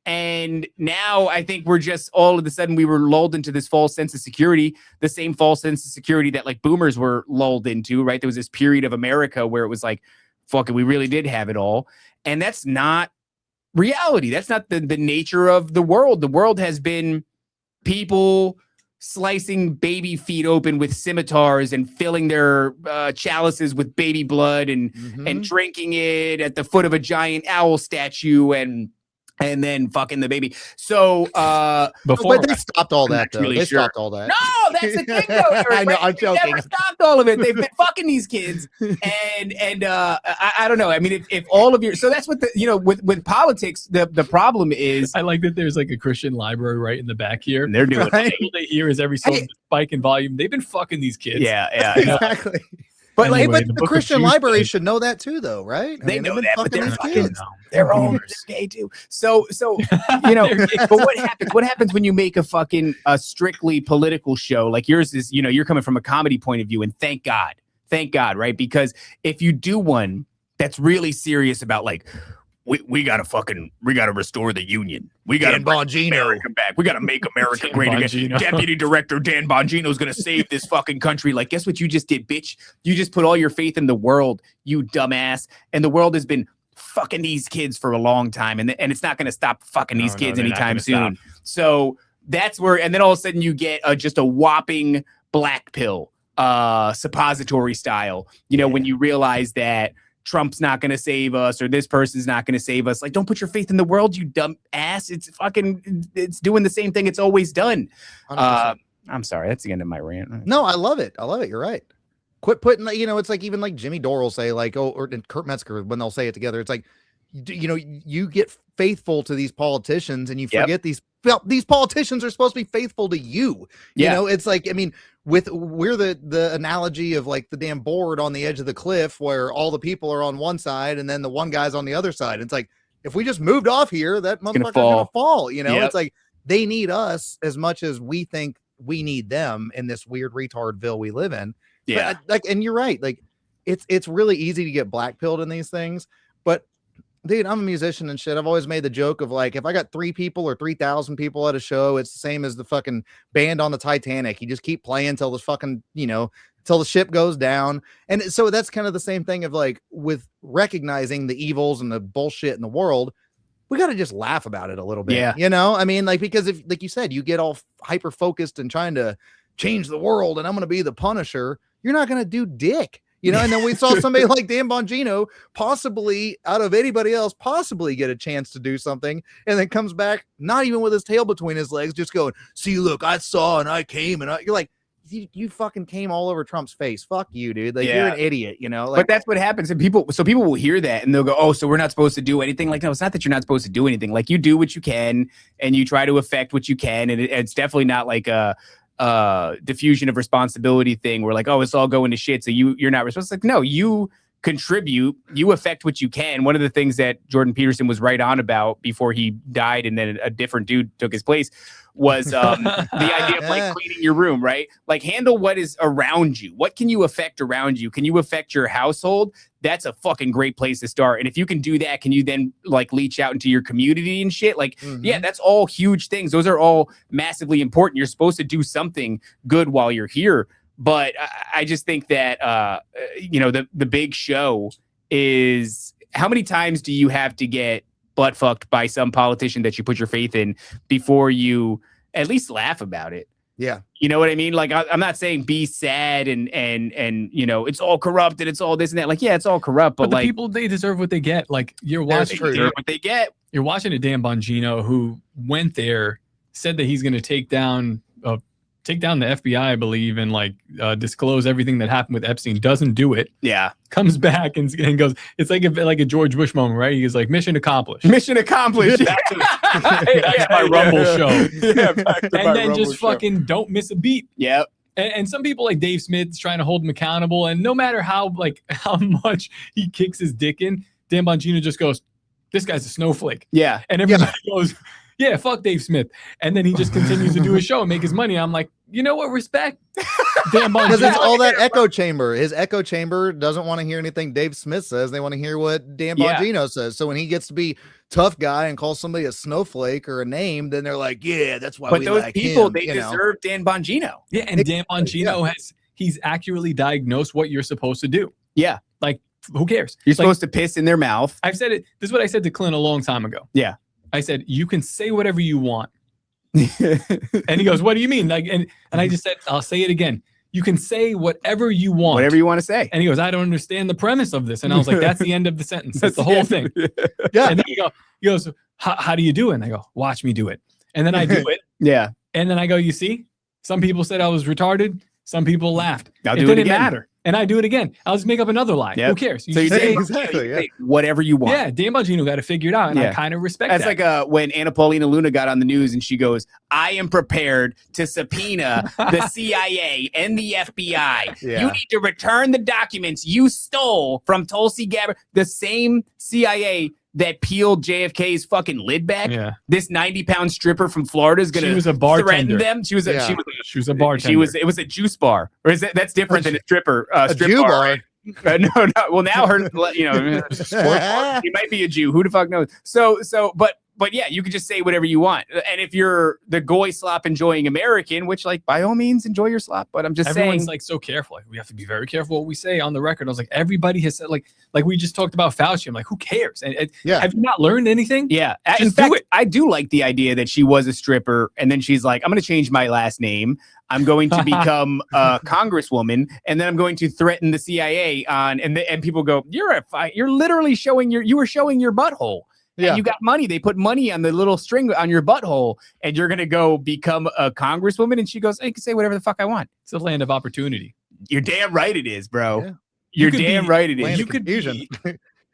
and now I think we're just all of a sudden we were lulled into this false sense of security, the same false sense of security that like boomers were lulled into, right? There was this period of America where it was like, fuck it, we really did have it all. And that's not reality. That's not the nature of the world. The world has been people slicing baby feet open with scimitars and filling their chalices with baby blood and drinking it at the foot of a giant owl statue and then fucking the baby. So but they stopped all that though. They stopped all that. No, that's the thing though. I know, I'm joking. They never stopped all of it. They've been fucking these kids. And I don't know. I mean, if all of your, so that's what with politics, the problem is. I like that there's like a Christian library right in the back here. And they're doing right? All they hear is every song spike in volume. They've been fucking these kids. Yeah. Exactly. But anyway, the Christian library should know that too, though, right? They know that, but they're fucking they're all gay too. So but what happens when you make a strictly political show like yours is? You're coming from a comedy point of view, and thank God, right? Because if you do one that's really serious about like, we gotta restore the union. We gotta bring America back. We gotta make America great again. Deputy Director Dan Bongino's gonna save this fucking country. Like, guess what you just did, bitch? You just put all your faith in the world, you dumbass. And the world has been fucking these kids for a long time, and it's not gonna stop fucking these kids anytime soon. Stop. So that's where, and then all of a sudden you get just a whopping black pill, suppository style. When you realize that Trump's not going to save us, or this person's not going to save us. Like, don't put your faith in the world, you dumb ass. It's doing the same thing it's always done. I'm sorry. That's the end of my rant. No, I love it. You're right. Quit putting, it's like even like Jimmy Dore will say like, or Kurt Metzger, when they'll say it together, it's like, you get faithful to these politicians, and you forget these politicians are supposed to be faithful to you. You know, it's like, I mean, we're the analogy of like the damn board on the edge of the cliff where all the people are on one side and then the one guy's on the other side. It's like, if we just moved off here, that motherfucker's gonna fall. You know, it's like they need us as much as we think we need them in this weird retardville we live in. Yeah. But, like, and you're right. Like, it's really easy to get blackpilled in these things. But dude, I'm a musician and shit. I've always made the joke of like, if I got 3 people or 3,000 people at a show, it's the same as the fucking band on the Titanic. You just keep playing till the fucking, till the ship goes down. And so that's kind of the same thing of like with recognizing the evils and the bullshit in the world. We got to just laugh about it a little bit. Yeah. You know, I mean, like, because if, like you said, you get all hyper focused and trying to change the world and I'm going to be the Punisher, you're not going to do dick. You know, and then we saw somebody like Dan Bongino possibly out of anybody else possibly get a chance to do something, and then comes back not even with his tail between his legs, just going, see, look, I saw and I came, and you're like, you fucking came all over Trump's face. Fuck you, dude. Like, you're an idiot, you know? Like, but that's what happens. And people will hear that and they'll go, oh, so we're not supposed to do anything. Like, no, it's not that you're not supposed to do anything. Like, you do what you can and you try to affect what you can. And it's definitely not like a diffusion of responsibility thing where like, oh, it's all going to shit, so you're not responsible. It's like, no, you contribute, you affect what you can. One of the things that Jordan Peterson was right on about before he died and then a different dude took his place was the idea of like cleaning your room, right? Like, handle what is around you. What can you affect around you? Can you affect your household? That's a fucking great place to start. And if you can do that, can you then like leach out into your community and shit? Like, yeah, that's all huge things. Those are all massively important. You're supposed to do something good while you're here. But I just think that, the big show is, how many times do you have to get butt fucked by some politician that you put your faith in before you at least laugh about it? Yeah. You know what I mean? Like, I'm not saying be sad and it's all corrupt and it's all this and that. Like, yeah, it's all corrupt, but like, the people, they deserve what they get. Like, you're watching what they get. You're watching a Dan Bongino who went there, said that he's going to take down the FBI, I believe, and like disclose everything that happened with Epstein. Doesn't do it. Yeah. Comes back and goes, it's like a George Bush moment, right? He's like, mission accomplished. Mission accomplished. That's my Rumble show. Yeah, and then just fucking don't miss a beat. Yep. And some people like Dave Smith's trying to hold him accountable, and no matter how much he kicks his dick in, Dan Bongino just goes, this guy's a snowflake. Yeah. And everybody goes, yeah, fuck Dave Smith. And then he just continues to do his show and make his money. I'm like, you know what? Respect. Dan Bongino. Because it's all that echo chamber. His echo chamber doesn't want to hear anything Dave Smith says. They want to hear what Dan Bongino says. So when he gets to be tough guy and calls somebody a snowflake or a name, then they're like, yeah, that's why. But we those like people, him, they deserve Dan Bongino. Yeah, and Dan Bongino he's accurately diagnosed what you're supposed to do. Yeah. Like, who cares? You're supposed to piss in their mouth. I've said it. This is what I said to Clint a long time ago. Yeah. I said, you can say whatever you want. And he goes, what do you mean? Like, and I just said, I'll say it again. You can say whatever you want. Whatever you want to say. And he goes, I don't understand the premise of this. And I was like, that's the end of the sentence. That's the whole thing. Yeah. And then he goes, how do you do it? And I go, watch me do it. And then I do it. Yeah. And then I go, you see, some people said I was retarded. Some people laughed. I'll it do didn't it again. matter. And I do it again. I'll just make up another lie. Yep. Who cares? So you say exactly, say whatever you want. Yeah, Dan Bongino got to figure it out, and I kind of respect That's that. like when Anna Paulina Luna got on the news and she goes, I am prepared to subpoena the CIA and the FBI. Yeah. You need to return the documents you stole from Tulsi Gabbard, the same CIA that peeled JFK's fucking lid back. Yeah. This 90-pound stripper from Florida is going to threaten bartender. them. She was a bartender. It was a juice bar. Or is that's different than a stripper? Strip Jew bar. Right? No. Well, now her, she might be a Jew. Who the fuck knows? But yeah, you can just say whatever you want. And if you're the goy slop enjoying American, which like by all means enjoy your slop, but I'm just everyone's saying, like so careful. Like, we have to be very careful what we say on the record. I was like, everybody has said like we just talked about Fauci. I'm like, who cares? And have you not learned anything? Yeah. Just in fact, do it. I do like the idea that she was a stripper and then she's like, I'm going to change my last name. I'm going to become a congresswoman, and then I'm going to threaten the CIA on, and people go, you're literally showing you were showing your butthole. Yeah. And you got money. They put money on the little string on your butthole, and you're going to go become a congresswoman. And she goes, I can say whatever the fuck I want. It's a land of opportunity. You're damn right it is, bro. Yeah. You're damn right it is. You could be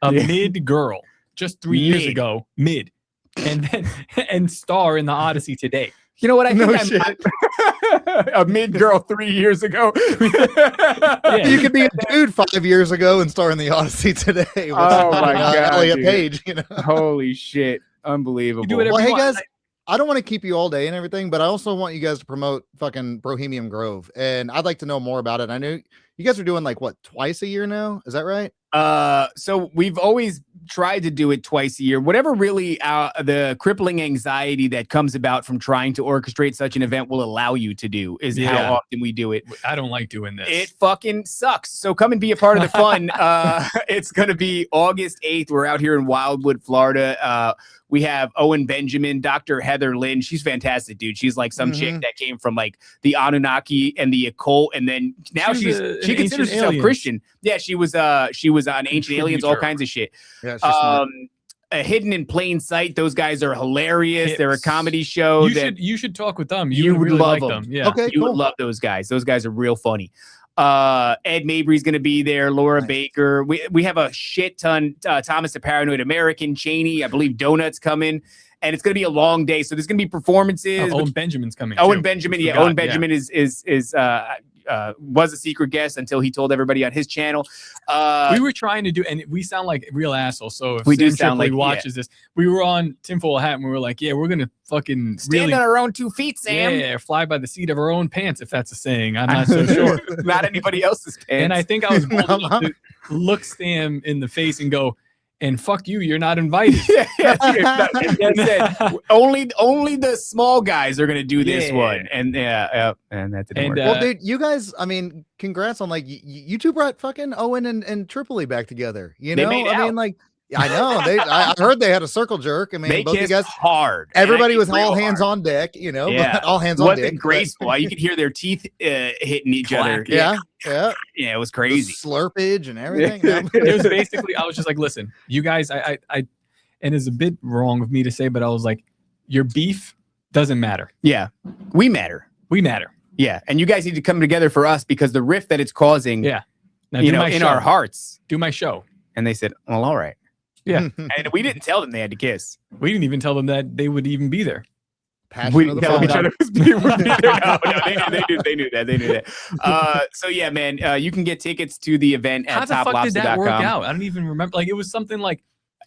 a mid girl just 3 years Mid. ago, mid, and then and star in the Odyssey today. You know what? I No think shit. a mid girl 3 years ago. Yeah. You could be a dude 5 years ago and star in the Odyssey today. With Oh my God, Elliot dude. Page. You know. Holy shit. Unbelievable. You do whatever Well, you hey want. guys, I don't want to keep you all day and everything, but I also want you guys to promote fucking Brohemian Grove, and I'd like to know more about it. I know you guys are doing like what, twice a year now? Is that right? So we've always tried to do it twice a year. Whatever really the crippling anxiety that comes about from trying to orchestrate such an event will allow you to do is Yeah. how often we do it. I don't like doing this. It fucking sucks. So come and be a part of the fun. It's going to be August 8th. We're out here in Wildwood, Florida. We have Owen Benjamin, Dr. Heather Lynn. She's fantastic, dude. She's like some chick that came from like the Anunnaki and the occult, and then now she considers herself Christian. Yeah, she was on Ancient Aliens, all kinds of shit. Yeah. Smart. Hidden in Plain Sight. Those guys are hilarious. They're a comedy show. You should talk with them. You would would really love like them. Yeah. Okay, You would cool. love those guys. Those guys are real funny. Ed Mabry's going to be there. Laura Baker. We have a shit ton. Thomas the Paranoid American, Cheney. I believe Donuts coming. And it's going to be a long day. So there's going to be performances. Owen Benjamin's coming. Owen too. Benjamin. Yeah. Forgot, Owen Benjamin was a secret guest until he told everybody on his channel. We were trying to do, and we sound like real assholes. So if We do Sam sound Tripoli like- watches this, we were on Tinfoil Hat and we were like, yeah, we're gonna fucking stand really, on our own 2 feet, Sam. yeah, fly by the seat of our own pants, if that's a saying. I'm not so sure. Not anybody else's pants. And I think I was bold enough to look Sam in the face and go, and fuck you, you're not invited. only the small guys are going to do this Yeah. one. And and that didn't work. Well, dude, you guys, I mean, congrats on like you two brought fucking Owen and Tripoli back together. You They know, made I out. mean, like, I know I heard they had a circle jerk. I mean, They both you kissed guys, hard. everybody And I was mean, all real hands hard. on deck. You know, Yeah. but all hands on Wasn't deck. but- graceful. You could hear their teeth hitting each other. Clack. Yeah, Yeah, it was the crazy. slurpage and everything. It was basically, I was just like, listen, you guys, I and it's a bit wrong of me to say, but I was like, your beef doesn't matter. Yeah, we matter. We matter. Yeah, and you guys need to come together for us because the rift that it's causing, Yeah. Now you do know, my in show. our hearts. Do my show. And they said, "Well, all right." Yeah. And we didn't tell them they had to kiss. We didn't even tell them that they would even be there. Passion We of didn't the tell each father. other would be there. No, they knew that. So yeah, man, you can get tickets to the event How at the fuck did that work toplobster.com. out? I don't even remember. Like, it was something like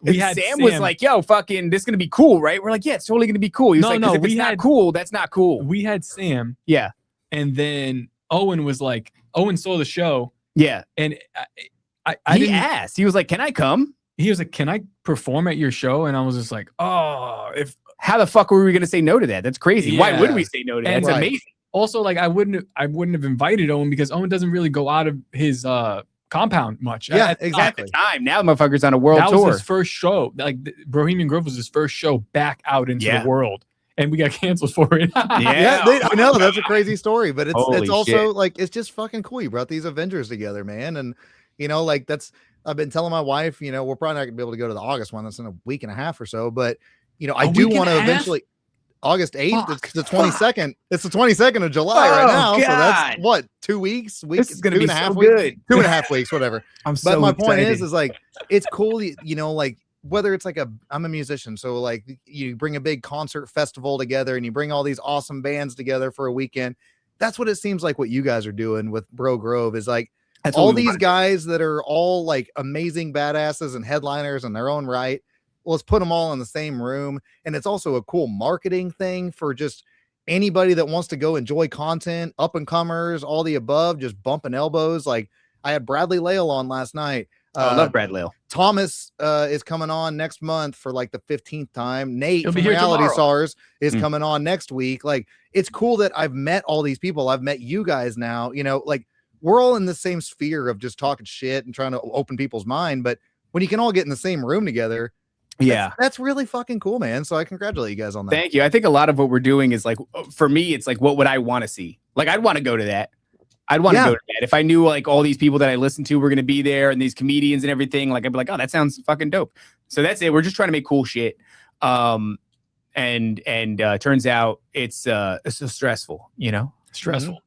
And Sam was like, "Yo, fucking, this is gonna be cool, right?" We're like, "Yeah, it's totally gonna be cool." He was No, like, no, "'Cause if it's we not had- cool, that's not cool." we had Sam, Yeah, and then Owen was like, Owen saw the show, yeah. and I He didn't. asked. He was like, "Can I come?" He was like, "Can I perform at your show?" And I was just like, "Oh, if." How the fuck were we gonna say no to that? That's crazy. Why Yeah. would we say no to that? And That's right. amazing. Also, like, I wouldn't have invited Owen because Owen doesn't really go out of his compound much. Yeah, At the time. exactly. At the time, now the motherfucker's on a world That tour. was his first show. Like, Bohemian Grove was his first show back out into Yeah. the world, and we got canceled for it. Yeah, I know that's a crazy story, but it's Holy also shit. like it's just fucking cool. You brought these Avengers together, man, and you know, like that's I've been telling my wife, you know, we're probably not gonna be able to go to the August one. That's in a week and a half or so, but you know, I A do week and want a to half? eventually. August 8th, Fuck, it's the 22nd. It's the 22nd of July right Oh, now. So God. that's what, 2 weeks? This is gonna two be and a half so weeks? good. 2.5 weeks, whatever. I'm But so my point excited. is like it's cool, you know, like whether it's like I'm a musician, so like you bring a big concert festival together and you bring all these awesome bands together for a weekend. That's what it seems like what you guys are doing with Bro Grove is like That's what all we these want. guys that are all like amazing badasses and headliners in their own right. Well, let's put them all in the same room. And it's also a cool marketing thing for just anybody that wants to go enjoy content, up and comers, all the above, just bumping elbows. Like I had Bradley Lale on last night. I love Brad Lale. Thomas is coming on next month for like the 15th time. Nate He'll from be here Reality tomorrow. Stars is Mm. coming on next week. Like it's cool that I've met all these people. I've met you guys now, you know, like we're all in the same sphere of just talking shit and trying to open people's mind. But when you can all get in the same room together, Yeah. that's really fucking cool, man. So I congratulate you guys on that. Thank you. I think a lot of what we're doing is like, for me, it's like, what would I want to see? Like, I'd want to go to that. I'd want to Yeah. go to that. If I knew like all these people that I listen to were going to be there and these comedians and everything, like I'd be like, oh, that sounds fucking dope. So that's it. We're just trying to make cool shit. And turns out it's so stressful, you know? Stressful.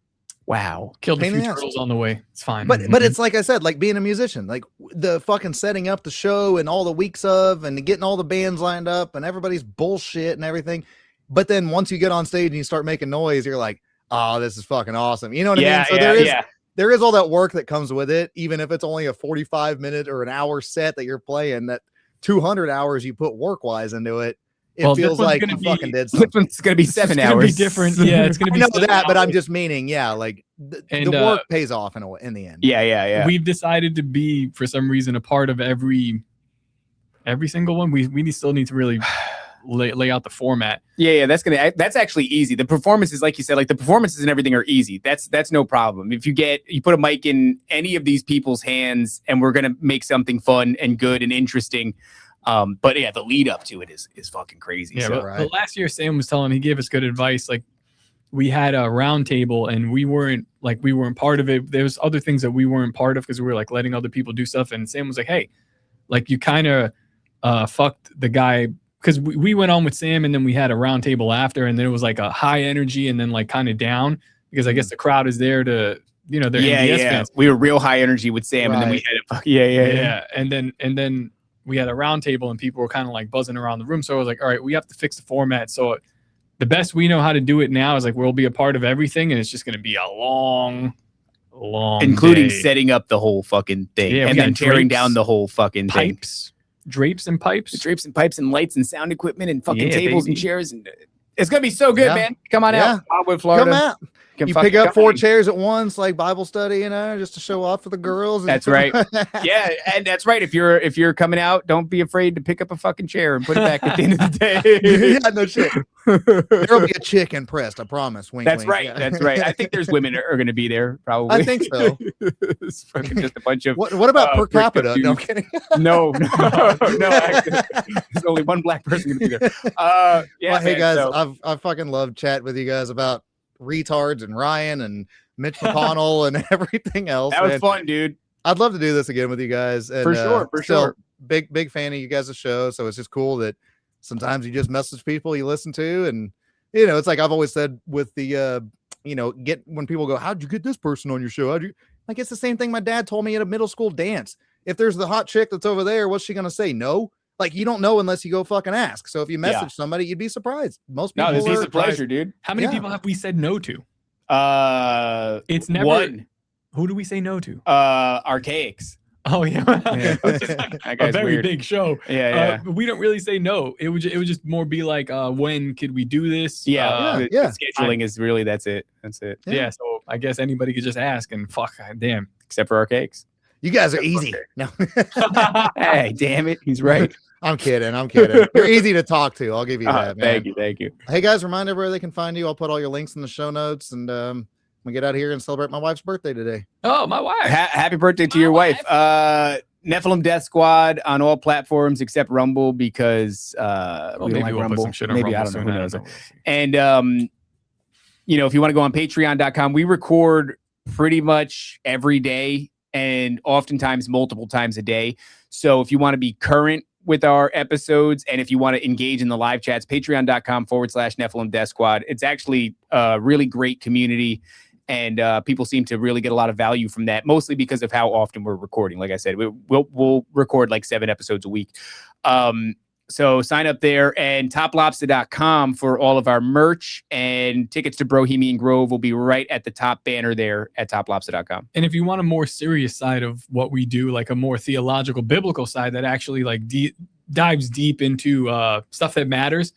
Wow. Killed a Pain in few the ass. turtles on the way. It's fine. But it's like I said, like being a musician, like the fucking setting up the show and all the weeks of and getting all the bands lined up and everybody's bullshit and everything. But then once you get on stage and you start making noise, you're like, oh, this is fucking awesome. You know what I mean? So there is all that work that comes with it, even if it's only a 45-minute or an hour set that you're playing, that 200 hours you put work wise into it. It feels like you fucking did something. This one's going to be 7 It's hours. gonna be different. Yeah, it's going to I be know 7 that, but I'm hours. just meaning, yeah, like the And, work pays off in the end. Yeah. We've decided to be, for some reason, a part of every single one. We still need to really lay out the format. Yeah. That's actually easy. The performances, like you said, like the performances and everything are easy. That's no problem. If you put a mic in any of these people's hands, and we're gonna make something fun and good and interesting. But yeah, the lead up to it is fucking crazy. Yeah, So, but last year Sam was telling, he gave us good advice. Like we had a round table and we weren't part of it. There was other things that we weren't part of because we were like letting other people do stuff. And Sam was like, hey, like you kind of fucked the guy, because we went on with Sam and then we had a round table after, and then it was like a high energy and then like kind of down, because I guess the crowd is there to, they're NDS fans. We were real high energy with Sam, and then we had yeah. And then we had a round table and people were kind of like buzzing around the room. So I was like, all right, we have to fix the format. So the best we know how to do it now is like, we'll be a part of everything. And it's just going to be a long including day. setting up the whole fucking thing, Yeah, and then tearing down the whole fucking thing. Drapes and pipes. Drapes and pipes and lights and sound equipment and fucking tables and chairs. And it's going to be so good, Yeah. man. Come on Yeah. out. Wildwood, Florida. Come out. Can You fucking pick up come 4 in. chairs at once, like Bible study, just to show off for the girls. That's right. Yeah, and that's right. If you're coming out, don't be afraid to pick up a fucking chair and put it back at the end of the day. Yeah, no shit. There'll be a chick impressed, I promise. Wink, That's wink. right. Yeah. That's right. I think there's women are going to be there, probably. I think so. It's fucking just a bunch of. What about per brick capita? No, I'm dudes. kidding. No. Actually, there's only one black person going to be there. Yeah, Well, hey man, guys, so- I fucking love chatting with you guys about retards and Ryan and Mitch McConnell and everything else. that was man. fun, dude. I'd love to do this again with you guys. And, For sure. still big fan of you guys' show. So it's just cool that sometimes you just message people you listen to, and it's like I've always said with the when people go, how'd you get this person on your show? Like it's the same thing my dad told me at a middle school dance. If there's the hot chick that's over there, what's she gonna say? No. Like you don't know unless you go fucking ask. So if you message somebody, you'd be surprised. Most people. No, this is are a pleasure, dude. How many Yeah. people have we said no to? It's never- one. Who do we say no to? Archaics. Oh yeah, Yeah. a That guy's very weird. big show. Yeah. But we don't really say no. It would just more be like, when could we do this? The yeah. scheduling is really that's it. Yeah. So I guess anybody could just ask, and fuck, damn. Except for Archaics. You guys are easy. No, Hey, damn it, he's right. I'm kidding. You're easy to talk to. I'll give you that, man. Thank you. Hey guys, remind everybody where they can find you. I'll put all your links in the show notes, and we get out of here and celebrate my wife's birthday today. Oh, my wife. Happy birthday to your wife. Nephilim Death Squad on all platforms except Rumble, because we don't maybe like we'll put Rumble. some shit on Maybe Rumble I don't know. soon. Who knows? And if you want to go on Patreon.com, we record pretty much every day and oftentimes multiple times a day. So if you want to be current with our episodes, and if you want to engage in the live chats, patreon.com/Nephilim Death Squad. It's actually a really great community, and people seem to really get a lot of value from that, mostly because of how often we're recording. Like I said, we'll record like 7 episodes a week. So sign up there, and toplobsta.com for all of our merch, and tickets to Brohemian Grove will be right at the top banner there at toplobsta.com. And if you want a more serious side of what we do, like a more theological, biblical side that actually like dives deep into stuff that matters,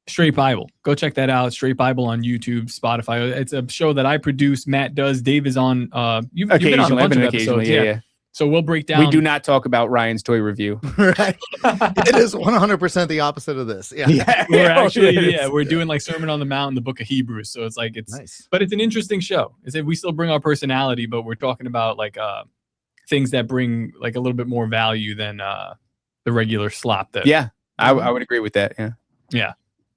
Straight Bible. Go check that out. Straight Bible on YouTube, Spotify. It's a show that I produce. Matt does. Dave is on. You've been on a bunch of episodes. Yeah. So we'll break down. We do not talk about Ryan's toy review. Right. It is 100% the opposite of this. Yeah. We're actually, we're doing like Sermon on the Mount in the book of Hebrews. So it's like, Nice. but it's an interesting show. Is that we still bring our personality, but we're talking about like things that bring like a little bit more value than the regular slop. That I would agree with that. Yeah.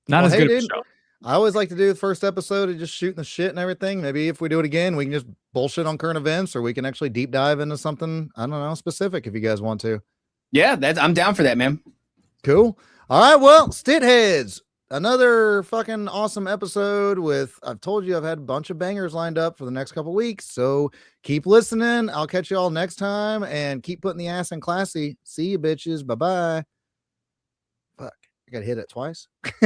Not Well, as hey, good of a dude. show. I always like to do the first episode of just shooting the shit and everything. Maybe if we do it again, we can just bullshit on current events, or we can actually deep dive into something, I don't know, specific if you guys want to. Yeah, I'm down for that, man. Cool. All right. Well, Stitt heads, another fucking awesome episode with, I've told you I've had a bunch of bangers lined up for the next couple weeks. So keep listening. I'll catch you all next time and keep putting the ass in classy. See you bitches. Bye-bye. Fuck. I got to hit it twice.